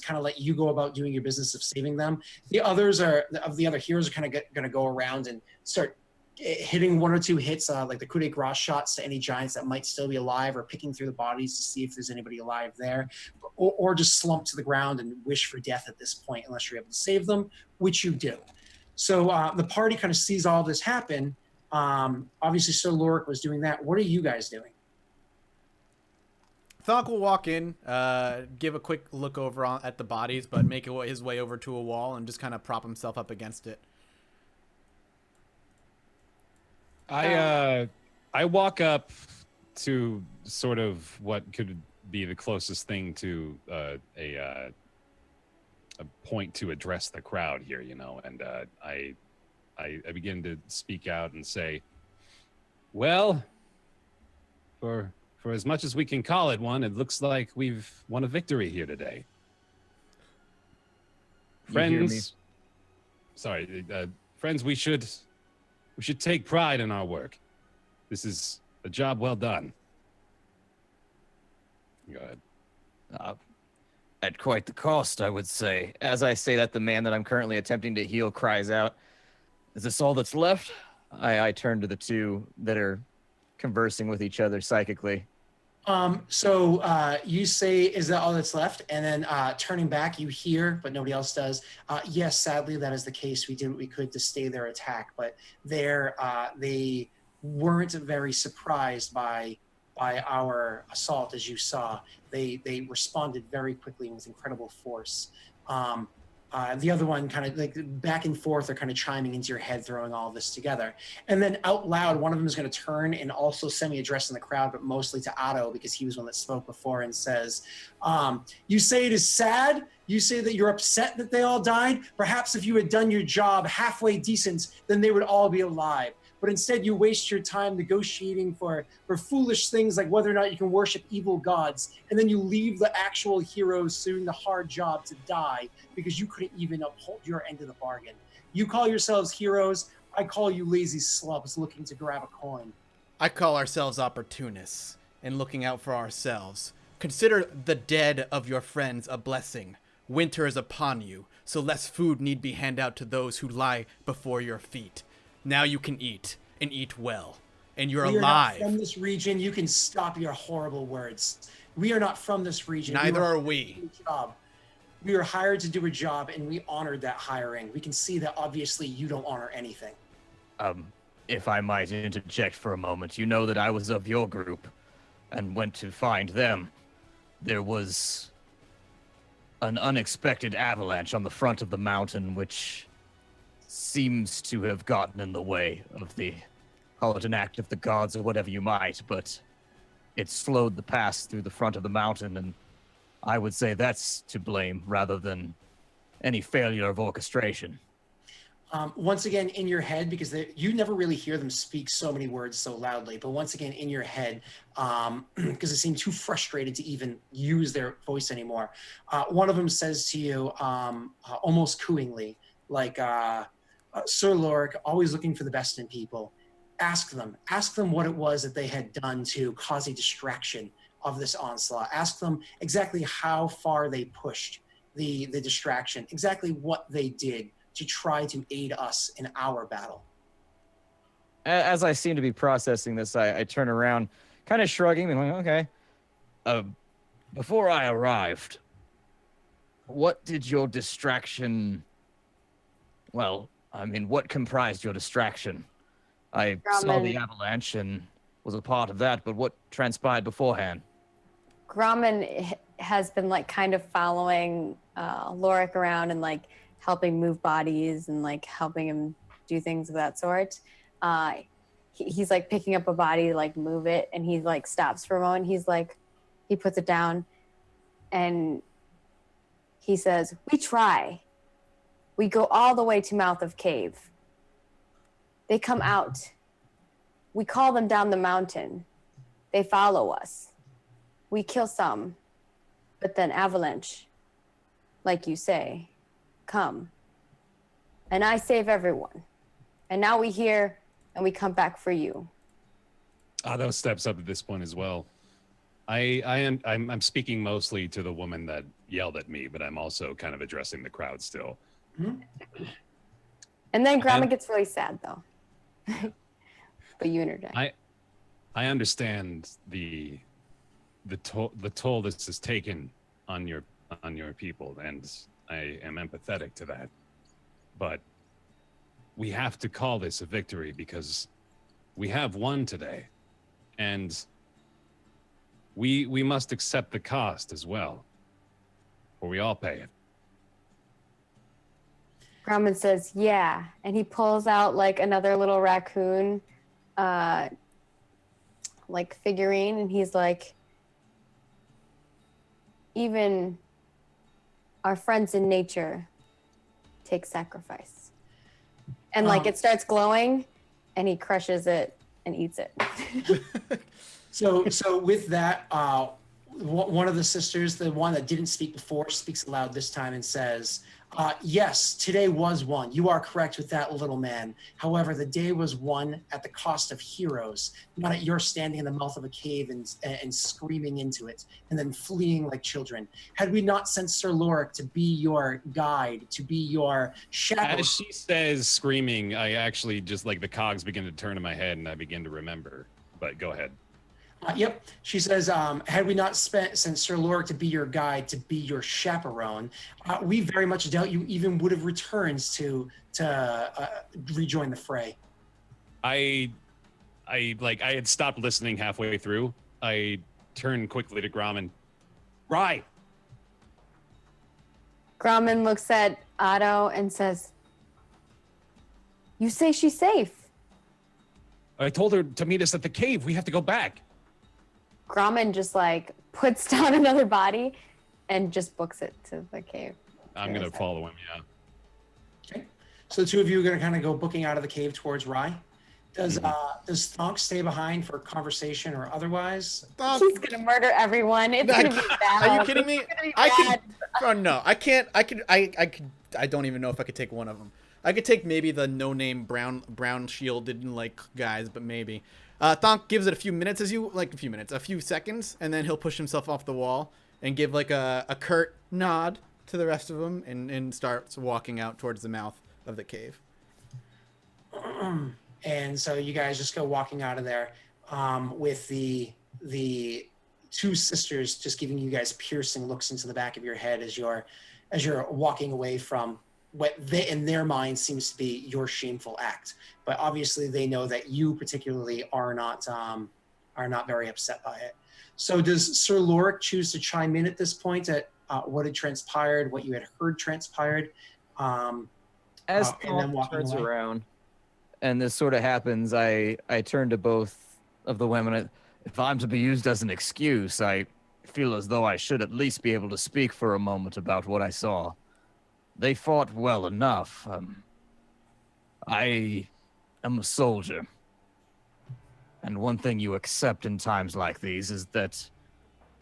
kind of let you go about doing your business of saving them. The others the other heroes are kind of going to go around and start hitting 1 or 2 hits, like the coup de grace shots to any giants that might still be alive, or picking through the bodies to see if there's anybody alive there, or just slump to the ground and wish for death at this point, unless you're able to save them, which you do. So the party kind of sees all this happen. Obviously, Sir Lorik was doing that. What are you guys doing? Thonk will walk in, give a quick look over at the bodies, but make his way over to a wall and just kind of prop himself up against it. I walk up to sort of what could be the closest thing to a point to address the crowd here, and I begin to speak out and say, well, for as much as we can call it one, it looks like we've won a victory here today. Friends, friends, we should take pride in our work. This is a job well done. Go ahead. At quite the cost, I would say. As I say that, the man that I'm currently attempting to heal cries out, is this all that's left? I turn to the two that are conversing with each other psychically. So you say, is that all that's left? And then turning back, you hear, but nobody else does. Yes, sadly, that is the case. We did what we could to stay their attack, but they weren't very surprised by our assault, as you saw. They responded very quickly and with incredible force. The other one kind of like back and forth are kind of chiming into your head, throwing all this together. And then out loud, one of them is going to turn and also semi-addressing the crowd, but mostly to Otto because he was one that spoke before, and says, you say it is sad? You say that you're upset that they all died? Perhaps if you had done your job halfway decent, then they would all be alive. But instead you waste your time negotiating for foolish things like whether or not you can worship evil gods, and then you leave the actual heroes doing the hard job to die because you couldn't even uphold your end of the bargain. You call yourselves heroes, I call you lazy slubs looking to grab a coin. I call ourselves opportunists and looking out for ourselves. Consider the dead of your friends a blessing. Winter is upon you, so less food need be handed out to those who lie before your feet. Now you can eat, and eat well, and you're alive. We are not from this region. You can stop your horrible words. We are not from this region. Neither are we. We are hired to do a job, and we honored that hiring. We can see that obviously you don't honor anything. If I might interject for a moment, you know that I was of your group and went to find them. There was an unexpected avalanche on the front of the mountain, which seems to have gotten in the way of the, call it an act of the gods or whatever you might, but it slowed the pass through the front of the mountain, and I would say that's to blame rather than any failure of orchestration. Once again, in your head, because you never really hear them speak so many words so loudly, but once again, in your head, because they seem too frustrated to even use their voice anymore, one of them says to you, almost cooingly, like, Sir Lorik, always looking for the best in people. Ask them what it was that they had done to cause a distraction of this onslaught. Ask them exactly how far they pushed the distraction, exactly what they did to try to aid us in our battle. As I seem to be processing this, I turn around, kind of shrugging, and like, okay. Before I arrived, what did your distraction... Well, I mean, what comprised your distraction? I saw the avalanche and was a part of that, but what transpired beforehand? Grommen has been like kind of following Lorik around and like helping move bodies and like helping him do things of that sort. He's like picking up a body, like move it, and he like stops for a moment. He's like, he puts it down and he says, "We try. We go all the way to mouth of cave. They come out. We call them down the mountain. They follow us. We kill some, but then avalanche, like you say, come. And I save everyone. And now we hear and we come back for you." Otto steps up at this point as well. I'm speaking mostly to the woman that yelled at me, but I'm also kind of addressing the crowd still. Mm-hmm. And then Grommen gets really sad though. But you interject. I understand the toll this has taken on your people, and I am empathetic to that. But we have to call this a victory because we have won today, and we must accept the cost as well, or we all pay it. Grommen says, "Yeah," and he pulls out like another little raccoon, like figurine, and he's like, "Even our friends in nature take sacrifice." And like it starts glowing, and he crushes it and eats it. So with that, one of the sisters, the one that didn't speak before, speaks aloud this time and says, "Yes, today was won. You are correct with that, little man. However, the day was won at the cost of heroes, not at your standing in the mouth of a cave and screaming into it and then fleeing like children. Had we not sent Sir Lorik to be your guide, to be your chaperone..." As she says screaming, I actually just like the cogs begin to turn in my head and I begin to remember. But go ahead. Yep. She says, "Had we not sent Sir Lorik to be your guide, to be your chaperone, we very much doubt you even would have returned to rejoin the fray." I had stopped listening halfway through. I turned quickly to Grommen. Right. Gromman looks at Otto and says, "You say she's safe." I told her to meet us at the cave. We have to go back. Gromman just like puts down another body and just books it to the cave. I'm going to follow him, yeah. Okay. So the two of you are going to kind of go booking out of the cave towards Rye. Does Thonk stay behind for conversation or otherwise? He's gonna murder everyone. It's gonna be bad. Are you kidding me? I can. Oh no, I can't. I could. I don't even know if I could take one of them. I could take maybe the no-name brown shielded like guys, but maybe. Thonk gives it a few minutes a few seconds, and then he'll push himself off the wall and give like a curt nod to the rest of them, and starts walking out towards the mouth of the cave. And so you guys just go walking out of there with the two sisters just giving you guys piercing looks into the back of your head as you're walking away from what they, in their mind, seems to be your shameful act. But obviously they know that you particularly are not very upset by it. So does Sir Lorik choose to chime in at this point at what had transpired, what you had heard transpired? As and then Thonk walking turns away? around, and this sort of happens, I turn to both of the women. If I'm to be used as an excuse, I feel as though I should at least be able to speak for a moment about what I saw. They fought well enough. I am a soldier. And one thing you accept in times like these is that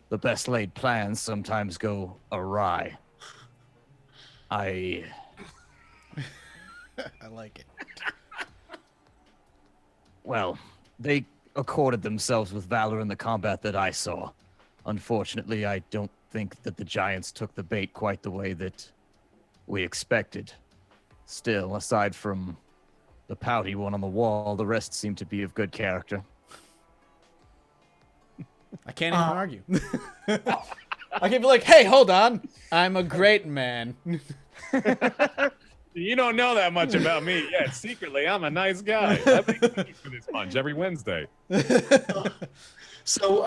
the best laid plans sometimes go awry. I like it. Well, they accorded themselves with valor in the combat that I saw. Unfortunately, I don't think that the giants took the bait quite the way that we expected. Still, aside from the pouty one on the wall, the rest seem to be of good character. I can't even argue. I can be like, hey, hold on. I'm a great man. You don't know that much about me yet. Secretly, I'm a nice guy. I make food for this bunch every Wednesday. So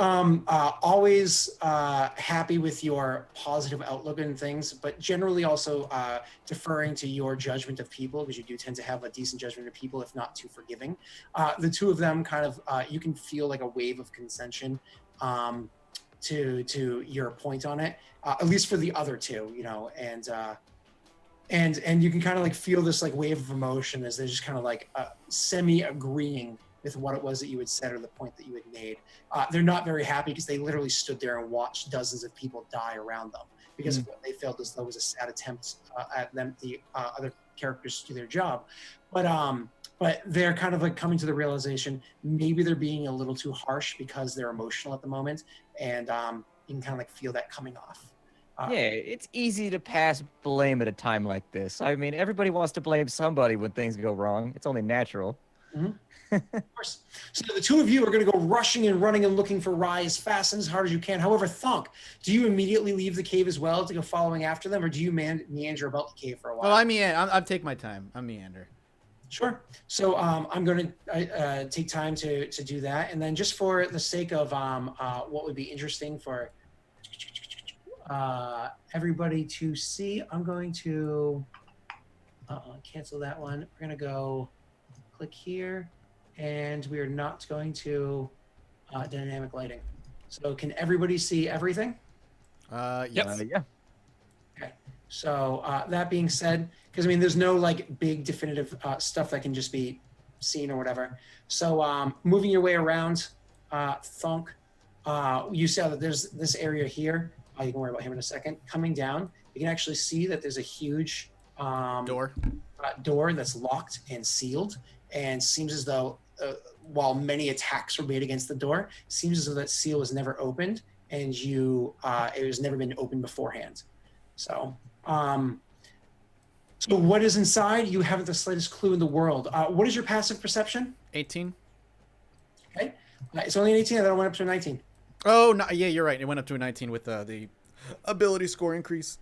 always happy with your positive outlook and things, but generally also deferring to your judgment of people, because you do tend to have a decent judgment of people, if not too forgiving. The two of them kind of, you can feel like a wave of consension to your point on it, at least for the other two, you know, and you can kind of like feel this like wave of emotion as they're just kind of like semi-agreeing with what it was that you had said or the point that you had made. They're not very happy because they literally stood there and watched dozens of people die around them because of what they felt as though was a sad attempt at them, the other characters, to do their job. But they're kind of like coming to the realization maybe they're being a little too harsh because they're emotional at the moment, and you can kind of like feel that coming off. Yeah, it's easy to pass blame at a time like this. I mean, everybody wants to blame somebody when things go wrong. It's only natural. Mm-hmm. Of course. So the two of you are going to go rushing and running and looking for Rye as fast and as hard as you can. However, Thonk, do you immediately leave the cave as well to go following after them, or do you meander about the cave for a while? Well, I'll take my time. I'm meander. Sure. So I'm going to take time to do that, and then just for the sake of what would be interesting for everybody to see, I'm going to cancel that one. We're going to go click here, and we are not going to dynamic lighting. So can everybody see everything? Yes. Yeah. Okay. So that being said, because I mean, there's no like big definitive stuff that can just be seen or whatever. So moving your way around, Thonk, you saw that there's this area here. You can worry about him in a second. Coming down, you can actually see that there's a huge door that's locked and sealed, and seems as though while many attacks were made against the door, seems as though that seal was never opened, and it has never been opened beforehand. So so what is inside? You haven't the slightest clue in the world. What is your passive perception? 18. Okay, it's only an 18. I thought it went up to a 19. Oh, no, yeah, you're right. It went up to a 19 with the ability score increase.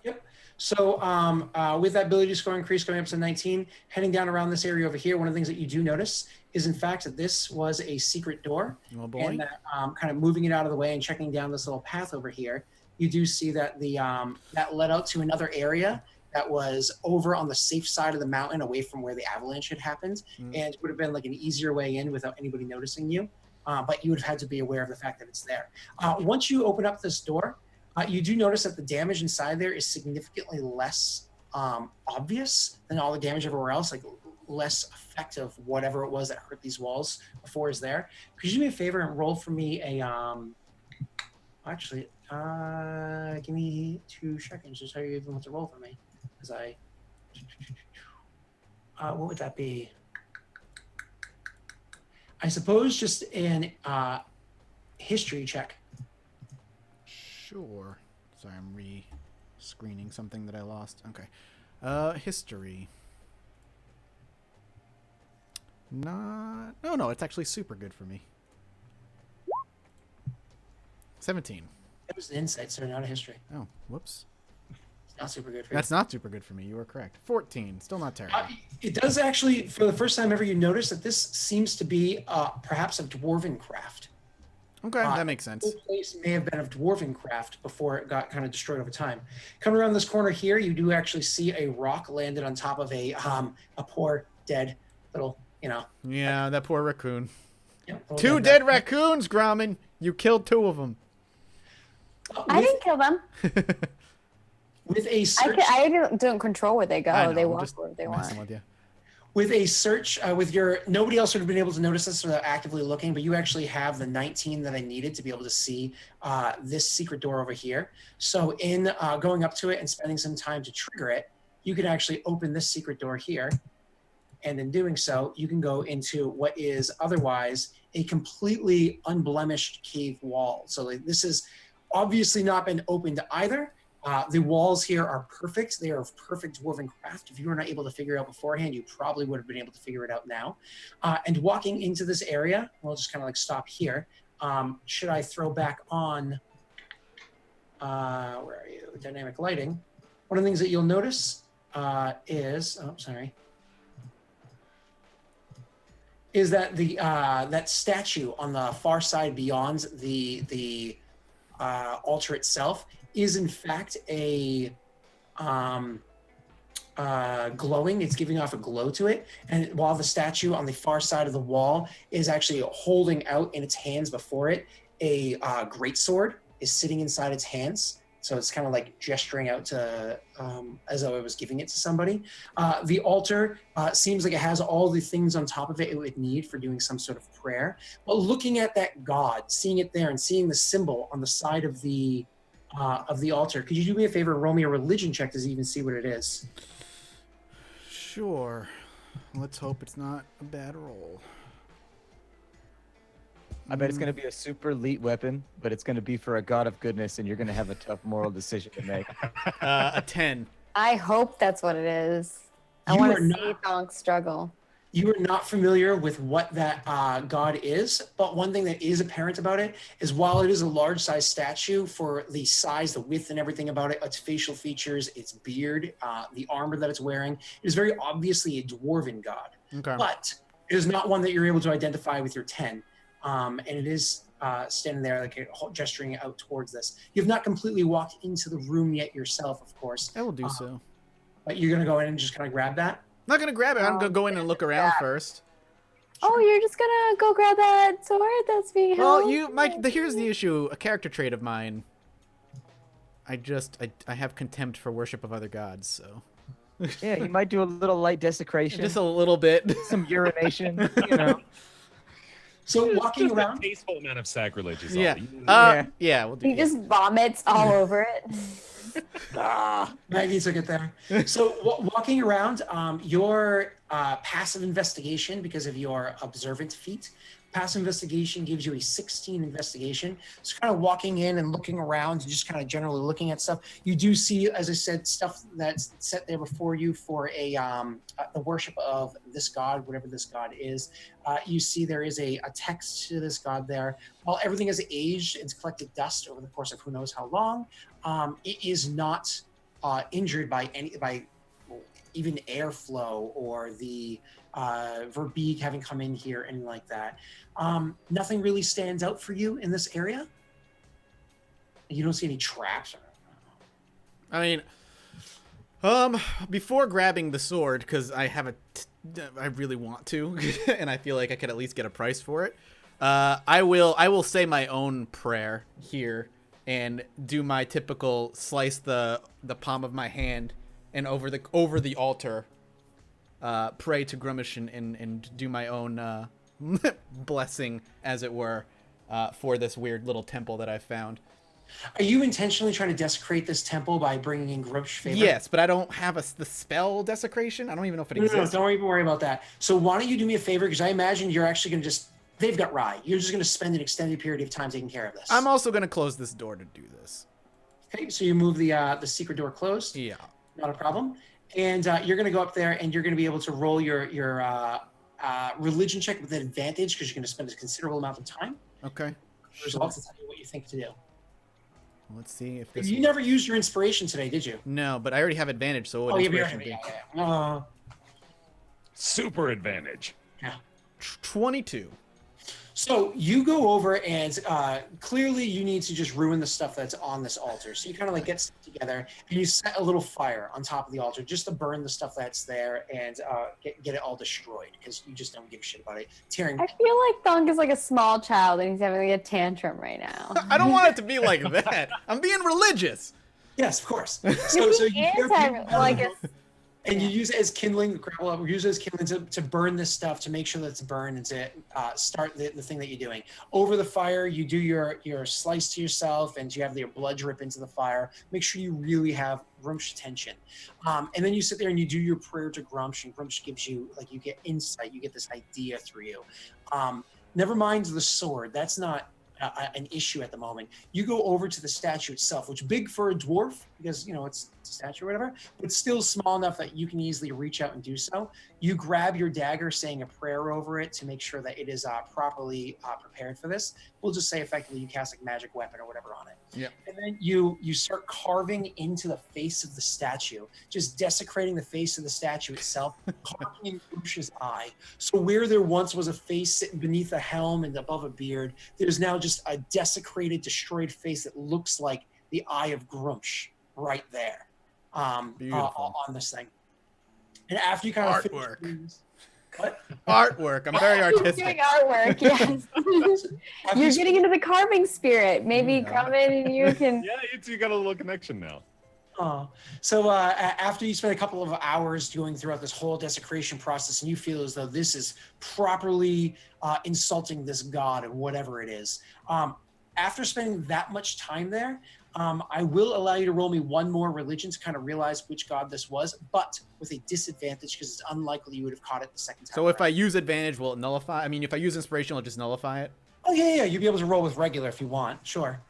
Yep. So with that ability score increase going up to 19, heading down around this area over here, one of the things that you do notice is in fact that this was a secret door. Oh boy. And that kind of moving it out of the way and checking down this little path over here, you do see that the that led out to another area that was over on the safe side of the mountain away from where the avalanche had happened. And it would have been like an easier way in without anybody noticing you. But you would have had to be aware of the fact that it's there. Once you open up this door, you do notice that the damage inside there is significantly less obvious than all the damage everywhere else, like less effective whatever it was that hurt these walls before is there. Could you do me a favor and roll for me a actually give me 2 seconds to tell you even what to roll for me, because what would that be? I suppose just an history check. Sure. Sorry, I'm re-screening something that I lost. Okay. History. No, it's actually super good for me. 17. It was an insight, sir, not a history. Oh, whoops. It's not super good for you. That's not super good for me. You were correct. 14. Still not terrible. It does actually, for the first time ever, you notice that this seems to be perhaps a dwarven craft. Okay, that makes sense. This place may have been of dwarven craft before it got kind of destroyed over time. Coming around this corner here, you do actually see a rock landed on top of a poor dead little, Yeah, that poor raccoon. little 2 dead raccoons, Grommen. You killed 2 of them. I didn't kill them. With a search, I don't control where they go. I know, They I'm walk just where they messing want. with you. with a search, with your, nobody else would have been able to notice this without actively looking, but you actually have the 19 that I needed to be able to see this secret door over here. So in going up to it and spending some time to trigger it, you can actually open this secret door here. And in doing so, you can go into what is otherwise a completely unblemished cave wall. So like, this has obviously not been opened either. The walls here are perfect. They are of perfect dwarven craft. If you were not able to figure it out beforehand, you probably would have been able to figure it out now. And walking into this area, we'll just kind of like stop here. Should I throw back on, where are you? Dynamic lighting. One of the things that you'll notice is that the that statue on the far side beyond the altar itself is in fact a glowing. It's giving off a glow to it, and while the statue on the far side of the wall is actually holding out in its hands before it a greatsword is sitting inside its hands. So it's kind of like gesturing out to, as though it was giving it to somebody. The altar seems like it has all the things on top of it would need for doing some sort of prayer. But looking at that god, seeing it there and seeing the symbol on the side of the altar, could you do me a favor and roll me a religion check to even see what it is? Sure. Let's hope it's not a bad roll. I bet it's going to be a super elite weapon, but it's going to be for a god of goodness, and you're going to have a tough moral decision to make. A 10. I hope that's what it is. I You want are to see not- Donk struggle. You are not familiar with what that god is, but one thing that is apparent about it is while it is a large size statue for the size, the width and everything about it, its facial features, its beard, the armor that it's wearing, it is very obviously a dwarven god. Okay. But it is not one that you're able to identify with your 10. And it is standing there like gesturing out towards this. You have not completely walked into the room yet yourself, of course. I will do so. But you're going to go in and just kind of grab that? I'm not going to grab it. I'm going to go in and look around first. Oh, you're just gonna go grab that sword that's being held? Well, here's the issue. A character trait of mine. I have contempt for worship of other gods, so. Yeah, he might do a little light desecration. Just a little bit. Some urination, you know. So walking Just around, a tasteful amount of sacrilege is Yeah. all. Yeah, we'll do He it. just vomits all over it. Maggie took it there. So walking around, your passive investigation, because of your observant feat, passive investigation gives you a 16 investigation. So kind of walking in and looking around and just kind of generally looking at stuff. You do see, as I said, stuff that's set there before you for the worship of this god, whatever this god is. You see there is a text to this god there. While everything has aged and collected dust over the course of who knows how long, it is not injured by even airflow or the verbeeg having come in here, anything like that. Nothing really stands out for you in this area. You don't see any traps. I mean, before grabbing the sword, because I really want to, and I feel like I could at least get a price for it. I will say my own prayer here and do my typical slice the palm of my hand and over the altar, pray to Grumish and do my own blessing, as it were, for this weird little temple that I found. Are you intentionally trying to desecrate this temple by bringing in Grumsh favor? Yes, but I don't have the spell desecration. I don't even know if it exists. No, don't even worry about that. So why don't you do me a favor? Because I imagine you're actually going to they've got Rye. You're just going to spend an extended period of time taking care of this. I'm also going to close this door to do this. Okay, so you move the secret door closed. Yeah. Not a problem. And you're going to go up there and you're going to be able to roll your religion check with an advantage because you're going to spend a considerable amount of time. Okay. Results to tell you what you think to do. Let's see if this. You never used your inspiration today, did you? No, but I already have advantage, so what Oh, inspiration yeah. Super advantage. Yeah. 22. So you go over and clearly you need to just ruin the stuff that's on this altar. So you kind of like get stuff together and you set a little fire on top of the altar just to burn the stuff that's there and get it all destroyed because you just don't give a shit about it. Tearing. I feel like Thunk is like a small child and he's having like a tantrum right now. I don't want it to be like that. I'm being religious. Yes, of course. So you and you use it as kindling, use it as kindling to burn this stuff, to make sure that it's burned and to start the thing that you're doing. Over the fire, you do your slice to yourself and you have your blood drip into the fire. Make sure you really have Grumsh attention. And then you sit there and you do your prayer to Grumsh, and Grumsh gives you, like, you get insight, you get this idea through you. Never mind the sword. That's not an issue at the moment. You go over to the statue itself, which big for a dwarf because it's a statue or whatever, but still small enough that you can easily reach out and do so. You grab your dagger, saying a prayer over it to make sure that it is properly prepared for this. We'll just say effectively you cast a magic weapon or whatever on it. Yeah. And then you start carving into the face of the statue, just desecrating the face of the statue itself, carving in Grumsh's eye. So where there once was a face sitting beneath a helm and above a beard, there's now just a desecrated, destroyed face that looks like the eye of Grumsh right there on this thing. And after you kind of Artwork. What? Artwork. I'm very artistic. You're doing artwork, yes. You're getting into the carving spirit. Maybe come in and you can. Yeah, you two got a little connection now. So after you spend a couple of hours going throughout this whole desecration process and you feel as though this is properly insulting this god and whatever it is, after spending that much time there, I will allow you to roll me one more religion to kind of realize which god this was, but with a disadvantage because it's unlikely you would have caught it the second time. So if I use advantage, will it nullify? I mean, if I use inspiration, will it just nullify it? Oh, yeah. You'll be able to roll with regular if you want. Sure.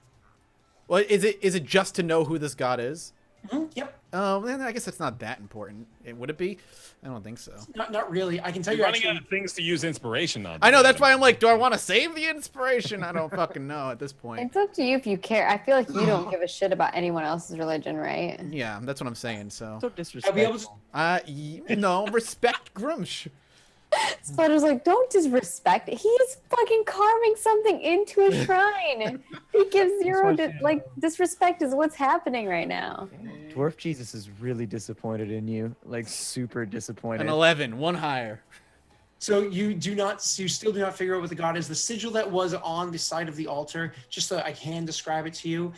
Well, is it just to know who this god is? Mm-hmm. Yep. Oh, then I guess that's not that important. Would it be? I don't think so. Not really. I can tell you You're running actually. out of things to use inspiration on. I know, that's why I'm like, do I want to save the inspiration? I don't fucking know at this point. It's up to you if you care. I feel like you don't give a shit about anyone else's religion, right? Yeah, that's what I'm saying. So. So disrespectful. No, respect Grumsh. Splatter's like, don't disrespect. He's fucking carving something into a shrine. He gives zero disrespect is what's happening right now. Dwarf Jesus is really disappointed in you, like super disappointed. An 11, one higher. So you still do not figure out what the god is. The sigil that was on the side of the altar, just so I can describe it to you,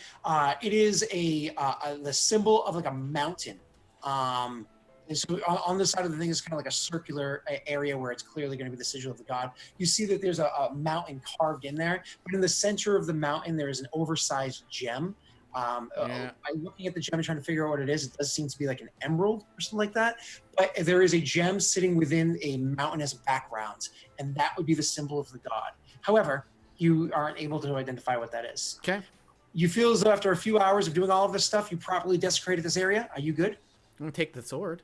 it is the symbol of like a mountain. And so on the side of the thing is kind of like a circular area where it's clearly going to be the sigil of the god. You see that there's a mountain carved in there, but in the center of the mountain there is an oversized gem. By looking at the gem and trying to figure out what it does seem to be like an emerald or something like that. But there is a gem sitting within a mountainous background, and that would be the symbol of the god. However, you aren't able to identify what that is. Okay. You feel as though after a few hours of doing all of this stuff, you properly desecrated this area. Are you good? I'm gonna take the sword.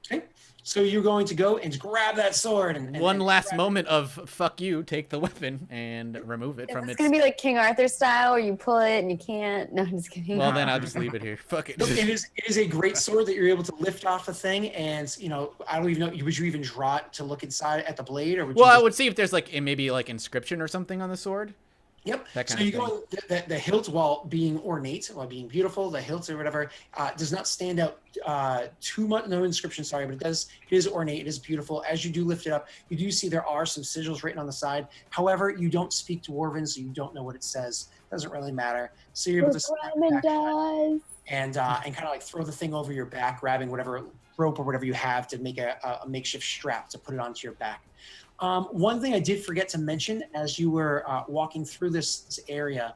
Okay. So you're going to go and grab that sword and One last grab moment of fuck you, take the weapon and remove it Is from this its. gonna be like King Arthur style, where you pull it and you can't? No, I'm just kidding. Well, then I'll just leave it here. Fuck it. Look, it is a great sword that you're able to lift off the thing, and I don't even know. Would you even draw it to look inside at the blade, or would you Well, I just, would see if there's like maybe like inscription or something on the sword. Yep. That So kind you of go the hilt, while being ornate, while being beautiful, the hilt or whatever does not stand out too much. No inscription, sorry, but it is ornate. It is beautiful. As you do lift it up, you do see there are some sigils written on the side. However, you don't speak Dwarven, so you don't know what it says. Doesn't really matter. So you're able to snap it back does. and kind of like throw the thing over your back, grabbing whatever rope or whatever you have to make a makeshift strap to put it onto your back. One thing I did forget to mention as you were walking through this area,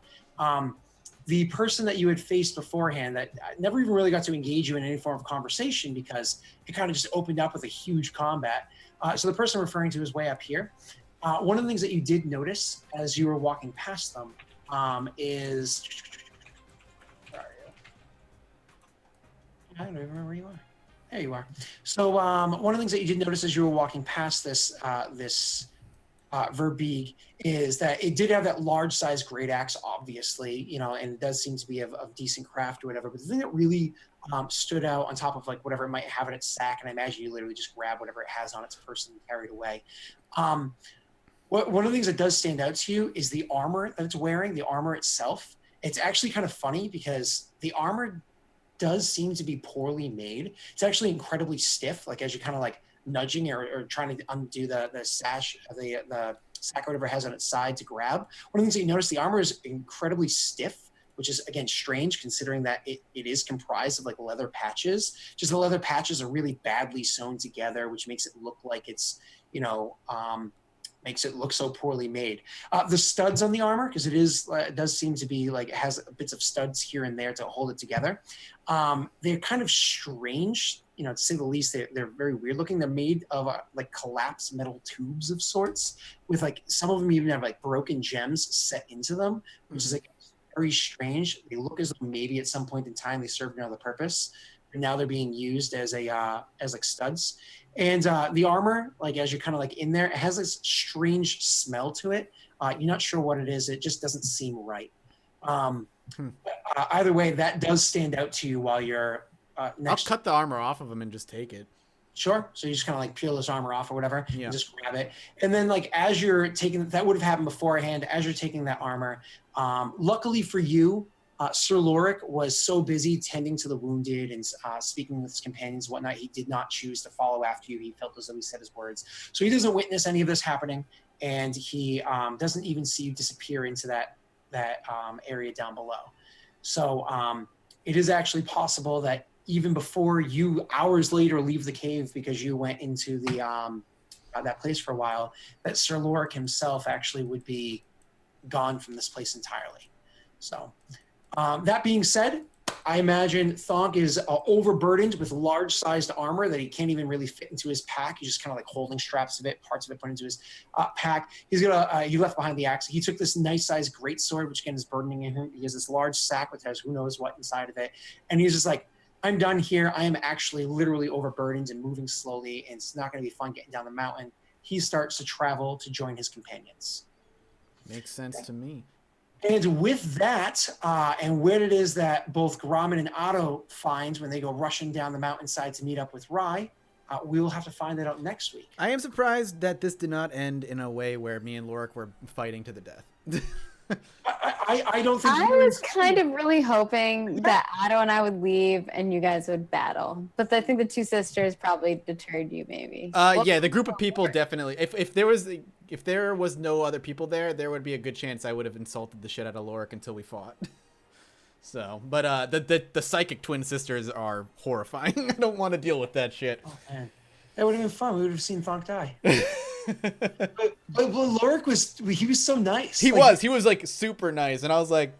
the person that you had faced beforehand that never even really got to engage you in any form of conversation because it kind of just opened up with a huge combat. So the person I'm referring to is way up here. One of the things that you did notice as you were walking past them is... Where are you? I don't even remember where you are. There you are. So one of the things that you did notice as you were walking past this Verbeeg is that it did have that large size great axe, obviously, and it does seem to be of decent craft or whatever. But the thing that really stood out on top of like whatever it might have in its sack, and I imagine you literally just grab whatever it has on its person and carry it away. One of the things that does stand out to you is the armor that it's wearing, the armor itself. It's actually kind of funny because the armor does seem to be poorly made. It's actually incredibly stiff, like as you're kind of like nudging or trying to undo the sash, the sack or whatever it has on its side to grab. One of the things that you notice, the armor is incredibly stiff, which is again strange considering that it is comprised of like leather patches. Just the leather patches are really badly sewn together, which makes it look like it's, makes it look so poorly made. The studs on the armor, because it does seem to be like it has bits of studs here and there to hold it together. They're kind of strange, to say the least. They're very weird looking. They're made of like collapsed metal tubes of sorts, with like some of them even have like broken gems set into them, which is like very strange. They look as though maybe at some point in time they served another purpose, but now they're being used as like studs. And the armor, like as you're kind of like in there, it has this strange smell to it. You're not sure what it is. It just doesn't seem right. Either way, that does stand out to you while you're next. I'll cut the armor off of him and just take it. Sure. So you just kind of like peel this armor off or whatever, Yeah. and just grab it. And then like as you're taking, that would have happened beforehand, as you're taking that armor, luckily for you, Sir Lorik was so busy tending to the wounded and speaking with his companions and whatnot, he did not choose to follow after you. He felt as though he said his words. So he doesn't witness any of this happening, and he doesn't even see you disappear into that area down below. So it is actually possible that even before you, hours later, leave the cave because you went into the that place for a while, that Sir Lorik himself actually would be gone from this place entirely. So... that being said, I imagine Thonk is overburdened with large-sized armor that he can't even really fit into his pack. He's just kind of like holding straps of it, parts of it put into his pack. He left behind the axe. He took this nice-sized greatsword, which again is burdening him. He has this large sack which has who knows what inside of it, and he's just like, "I'm done here. I am actually literally overburdened and moving slowly, and it's not going to be fun getting down the mountain." He starts to travel to join his companions. Makes sense to me. And with that, and what it is that both Gromit and Otto find when they go rushing down the mountainside to meet up with Rai, we will have to find that out next week. I am surprised that this did not end in a way where me and Lorik were fighting to the death. I don't think... I was kind of really hoping that Otto and I would leave and you guys would battle. But I think the two sisters probably deterred you, maybe. Yeah, the group of people definitely. If there was no other people there would be a good chance I would have insulted the shit out of Lorik until we fought. So, but the psychic twin sisters are horrifying. I don't want to deal with that shit. Oh man, that would have been fun. We would have seen Thonk die. but Lorik was so nice. He was like super nice, and I was like,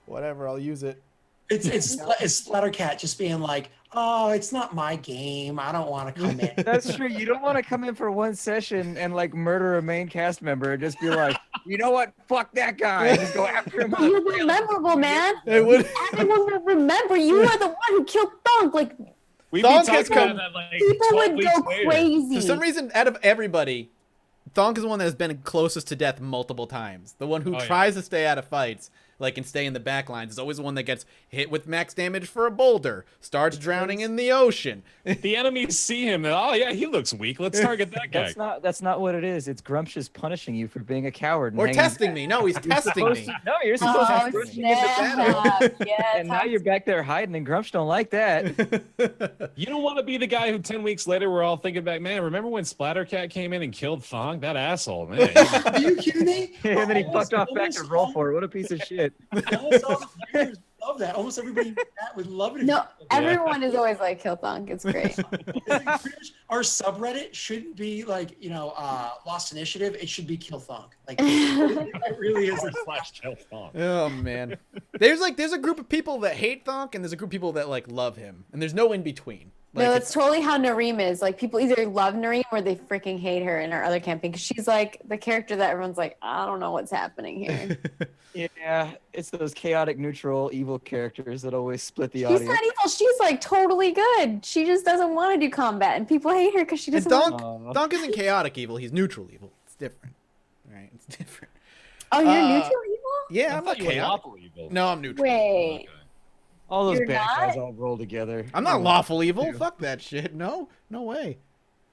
whatever, I'll use it. It's Splattercat just being like, "Oh, it's not my game. I don't want to come in." That's true. You don't want to come in for one session and like murder a main cast member and just be like, you know what? Fuck that guy. And just go after him. You were memorable, man. It would. Everyone will remember you are the one who killed Thunk. Like, We Thonk be has talking come- about that, like, People 12 would weeks go later. crazy. For some reason, out of everybody, Thonk is the one that has been closest to death multiple times. The one who Oh, yeah. tries to stay out of fights, like, and stay in the back lines, is always the one that gets hit with max damage for a boulder, starts drowning in the ocean. The enemies see him and, oh yeah, he looks weak. Let's target that guy. That's not what it is. It's Grumptious punishing you for being a coward. And Or hanging testing back. me. No, he's testing me. No, you're supposed to Oh, be rushing into battle. snap. Yes, And now you're back there hiding, and Grumps don't like that. You don't want to be the guy who 10 weeks later we're all thinking back, man, remember when Splattercat came in and killed Thong? That asshole, man. Are you kidding me? And then he Almost- fucked off back to almost roll all- for it. What a piece of shit. Almost all the players love that. Almost everybody in that would love it. No, everyone is always like kill Thunk. It's great. Our subreddit shouldn't be like, Lost Initiative. It should be Kill Thunk. Like, it really is. Slash kill Thong. Oh man, there's a group of people that hate Thonk, and there's a group of people that like love him, and there's no in between. Like, No, it's totally how Nareem is. Like, people either love Nareem or they freaking hate her in our other campaign because she's like the character that everyone's like, I don't know what's happening here. Yeah, it's those chaotic, neutral, evil characters that always split the She's audience. not evil. She's like totally good. She just doesn't want to do combat, and people hate her because she and doesn't. Thonk, Thonk isn't chaotic evil. He's neutral evil. It's different, right? It's different. Oh, you're Uh, neutral evil? Yeah, I I'm thought not you were chaotic. lawful evil. No, I'm neutral. Wait. All those You're bad not? guys all roll together. I'm not lawful evil. Ew. Fuck that shit. No way.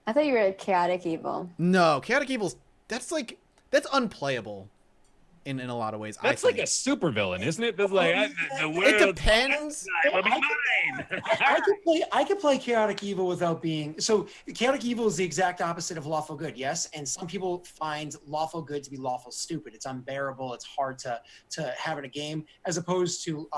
I thought you were chaotic evil. No, chaotic evil's that's unplayable in a lot of ways. That's I like think. a supervillain, isn't it? That's like the world. It depends. will be mine. I could play Chaotic Evil without being so. Chaotic Evil is the exact opposite of lawful good, yes. And some people find lawful good to be lawful stupid. It's unbearable. It's hard to have in a game, as opposed to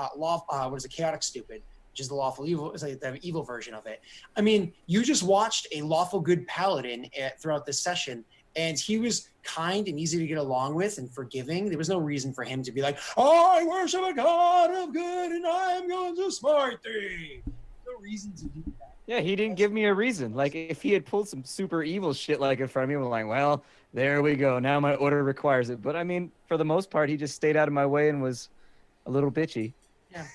chaotic stupid, which is the lawful evil. It's like the evil version of it. I mean, you just watched a lawful good paladin throughout this session, and he was kind and easy to get along with and forgiving. There was no reason for him to be like, I worship a god of good and I'm going to smite thee. No reason to do that. Yeah, he didn't give me a reason. Like, if he had pulled some super evil shit like in front of me, I'm like, well, there we go. Now my order requires it. But I mean, for the most part, he just stayed out of my way and was a little bitchy. Yeah.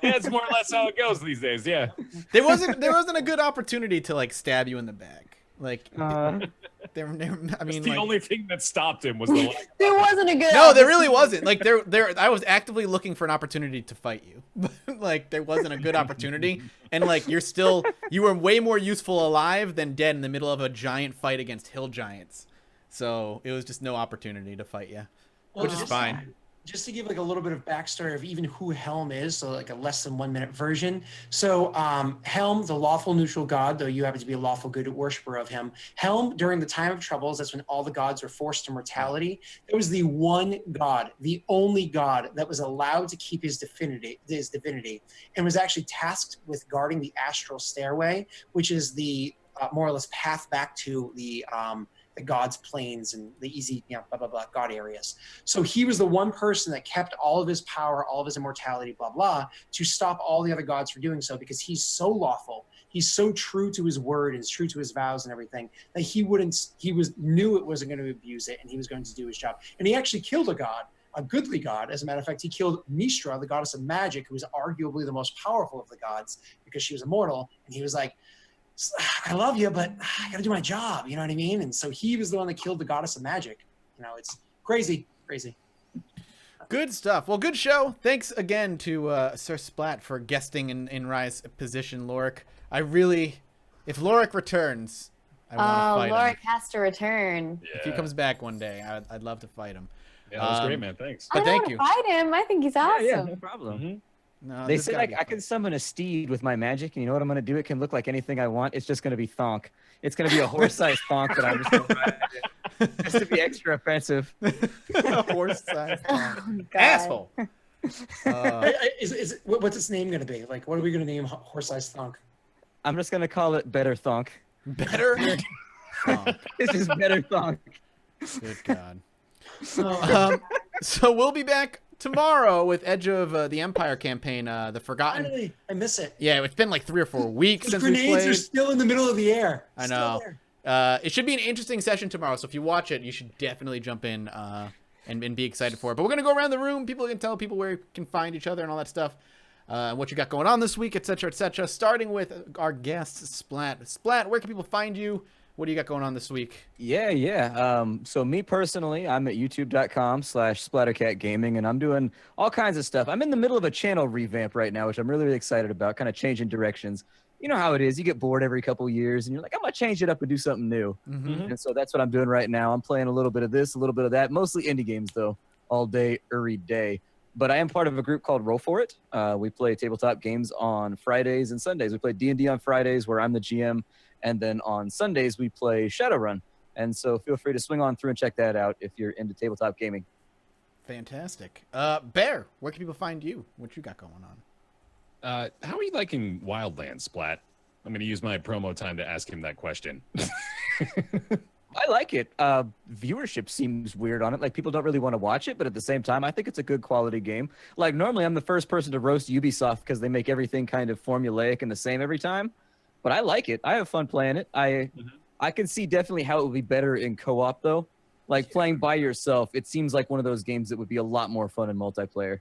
That's more or less how it goes these days. Yeah. There wasn't a good opportunity to like stab you in the back. Like I That's mean, the like, only thing that stopped him was the lack. There wasn't a good. no, there really wasn't. Like there. I was actively looking for an opportunity to fight you. Like there wasn't a good opportunity, and like you were way more useful alive than dead in the middle of a giant fight against hill giants. So it was just no opportunity to fight you, Well, which is fine. Just to give like a little bit of backstory of even who Helm is, so like a less than 1 minute version. So Helm, the lawful neutral god, though you happen to be a lawful good worshiper of him, Helm, during the time of troubles, that's when all the gods were forced to mortality. It was the one god, the only god that was allowed to keep his divinity, and was actually tasked with guarding the astral stairway, which is the more or less path back to the god's planes and the easy, blah, blah, blah, god areas. So he was the one person that kept all of his power, all of his immortality, blah, blah, to stop all the other gods from doing so, because he's so lawful. He's so true to his word and true to his vows and everything that knew it wasn't going to abuse it, and he was going to do his job. And he actually killed a god, a goodly god. As a matter of fact, he killed Mistra, the goddess of magic, who was arguably the most powerful of the gods because she was immortal. And he was like, I love you, but I got to do my job. You know what I mean? And so he was the one that killed the goddess of magic. It's crazy. Good stuff. Well, good show. Thanks again to Sir Splat for guesting in Rye's position, Lorik. If Lorik returns, I want to fight Lorik him. has to return. If he comes back one day, I'd love to fight him. Yeah, that was great, man. Thanks. But I thank want you. to fight him. I think he's awesome. Yeah, no problem. Mm-hmm. No, They this said gotta like be I fun. can summon a steed with my magic, and you know what I'm gonna do? It can look like anything I want. It's just gonna be Thonk. It's gonna be a horse-sized Thonk that I'm just gonna ride it, just to be extra offensive. Horse-sized Oh, God. asshole. What's its name going to be? Like, what are we going to name horse-sized thunk? I'm just gonna call it Better Thonk. Better. Oh, This is Better Thonk. good God. So we'll be back tomorrow with Edge of the Empire campaign, the Forgotten. Finally, I miss it. Yeah, it's been like 3 or 4 weeks The since we grenades are played. still in the middle of the air. I Still know. there. It should be an interesting session tomorrow, so if you watch it, you should definitely jump in and be excited for it. But we're going to go around the room. People can tell people where you can find each other and all that stuff. what you got going on this week, etc., etc. Starting with our guest, Splat. Splat, where can people find you? What do you got going on this week? Yeah. So me personally, I'm at youtube.com/splattercatgaming, and I'm doing all kinds of stuff. I'm in the middle of a channel revamp right now, which I'm really, really excited about, kind of changing directions. You know how it is. You get bored every couple of years, and you're like, I'm going to change it up and do something new. Mm-hmm. And so that's what I'm doing right now. I'm playing a little bit of this, a little bit of that, mostly indie games, though, all day, every day. But I am part of a group called Roll For It. We play tabletop games on Fridays and Sundays. We play D&D on Fridays, where I'm the GM. And then on Sundays, we play Shadowrun. And so feel free to swing on through and check that out if you're into tabletop gaming. Fantastic. Bear, where can people find you? What you got going on? How are you liking Wildlands, Splat? I'm going to use my promo time to ask him that question. I like it. Viewership seems weird on it. Like, people don't really want to watch it, but at the same time, I think it's a good quality game. Like, normally I'm the first person to roast Ubisoft because they make everything kind of formulaic and the same every time. But I like it. I have fun playing it. I can see definitely how it would be better in co-op, though. Like, playing by yourself, it seems like one of those games that would be a lot more fun in multiplayer.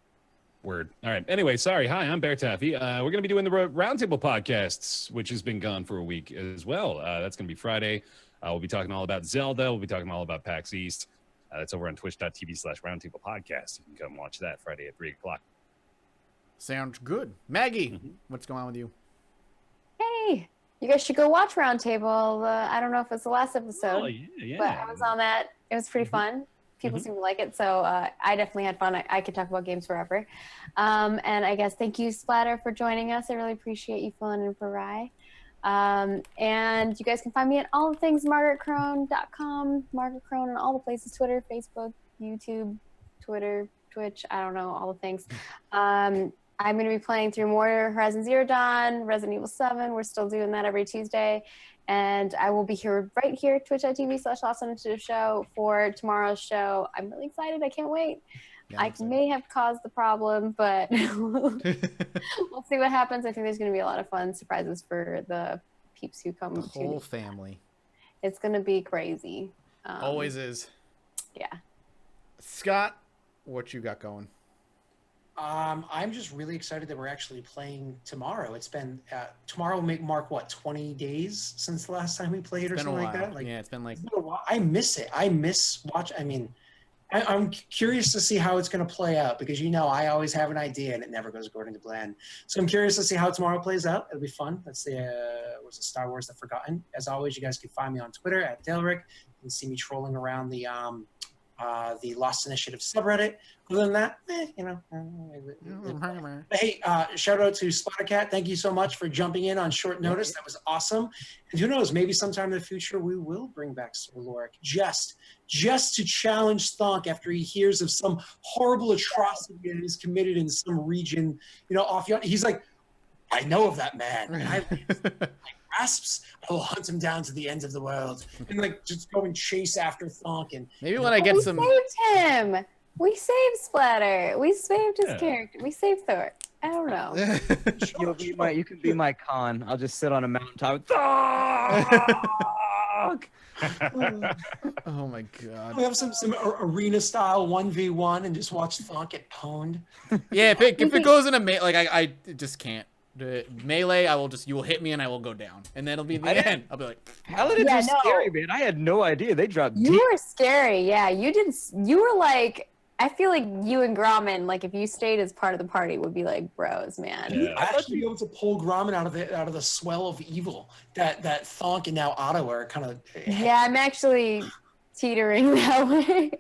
Word. All right. Anyway, sorry. Hi, I'm Bear Taffy. We're going to be doing the Roundtable podcasts, which has been gone for a week as well. That's going to be Friday. We'll be talking all about Zelda. We'll be talking all about PAX East. That's over on twitch.tv/Roundtable Podcast. You can come watch that Friday at 3 o'clock. Sounds good. Maggie, what's going on with you? Hey, you guys should go watch Roundtable. I don't know if it's the last episode, yeah. but I was on that. It was pretty fun. People seem to like it, so I definitely had fun. I could talk about games forever. And I guess thank you, Splatter, for joining us. I really appreciate you filling in for Rye. And you guys can find me at all the things margaretcrone.com, Margaret Crone, and all the places: Twitter, Facebook, YouTube, Twitter, Twitch. I don't know, all the things. I'm going to be playing through more Horizon Zero Dawn, Resident Evil 7. We're still doing that every Tuesday. And I will be here right here, twitch.tv/Lost Show for tomorrow's show. I'm really excited. I can't wait. Yeah, I may have caused the problem, but we'll see what happens. I think there's going to be a lot of fun surprises for the peeps who come. The whole family. It's going to be crazy. Always is. Yeah. Scott, what you got going? I'm just really excited that we're actually playing tomorrow. It's been tomorrow will mark what, 20 days since the last time we played or something like that. Like, yeah, it's been a while. I miss it. I miss I'm curious to see how it's going to play out because I always have an idea and it never goes according to plan. So I'm curious to see how tomorrow plays out. It'll be fun. That's the Star Wars: The Forgotten. As always, you guys can find me on Twitter at Delric. You can see me trolling around the Lost Initiative subreddit. Other than that, But hey, shout out to Splattercat. Thank you so much for jumping in on short notice. That was awesome. And who knows, maybe sometime in the future we will bring back Sir Lorik just to challenge Thonk after he hears of some horrible atrocity that is committed in some region, off yonder. He's like, I know of that man. And I grasps, I will hunt him down to the ends of the world. And just go and chase after Thonk. And maybe when I get some. We saved him. We saved Splatter. We saved his character. We saved Thor. I don't know. You can be my con. I'll just sit on a mountaintop. Oh my god. We have some arena style 1v1 and just watch Thonk get pwned. Yeah, if it goes in a I just can't. The melee, you will hit me and I will go down, and then it'll be the end. I'll be like, Paladins are scary, man. I had no idea they dropped. You were scary, yeah. You were like, I feel like you and Grommen, like if you stayed as part of the party, would be like bros, man. Yeah. I actually be able to pull Grommen out of the swell of evil that Thonk and now Otto are kind of. Yeah, I'm actually teetering that way.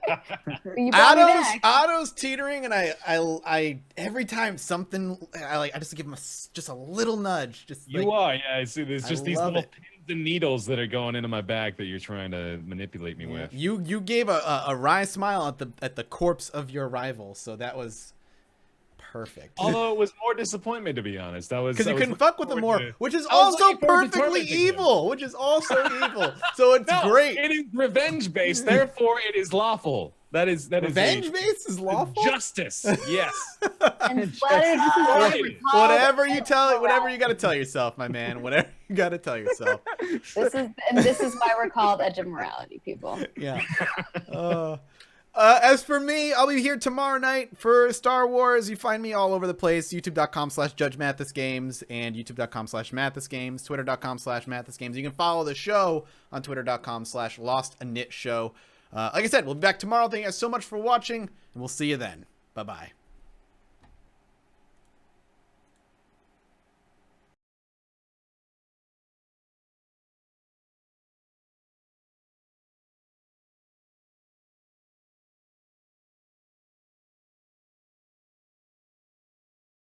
Otto's teetering, and I every time something, I just give him just a little nudge. Yeah. I see. There's just these little pins and needles that are going into my back that you're trying to manipulate me with. You gave a wry smile at the corpse of your rival, so that was perfect. Although it was more disappointment, to be honest. That was because you couldn't fuck with them more, which is also perfectly evil. Which is also evil. So it's great. It is revenge based, therefore it is lawful. That is revenge based is lawful. Justice, yes. And whatever you got to tell yourself, my man. Whatever you got to tell yourself. This is why we're called edge of morality, people. Yeah. As for me, I'll be here tomorrow night for Star Wars. You find me all over the place. YouTube.com/JudgeMathisGames and YouTube.com/MathisGames, Twitter.com/MathisGames. You can follow the show on Twitter.com/LostAKnitShow. Like I said, we'll be back tomorrow. Thank you guys so much for watching, and we'll see you then. Bye-bye.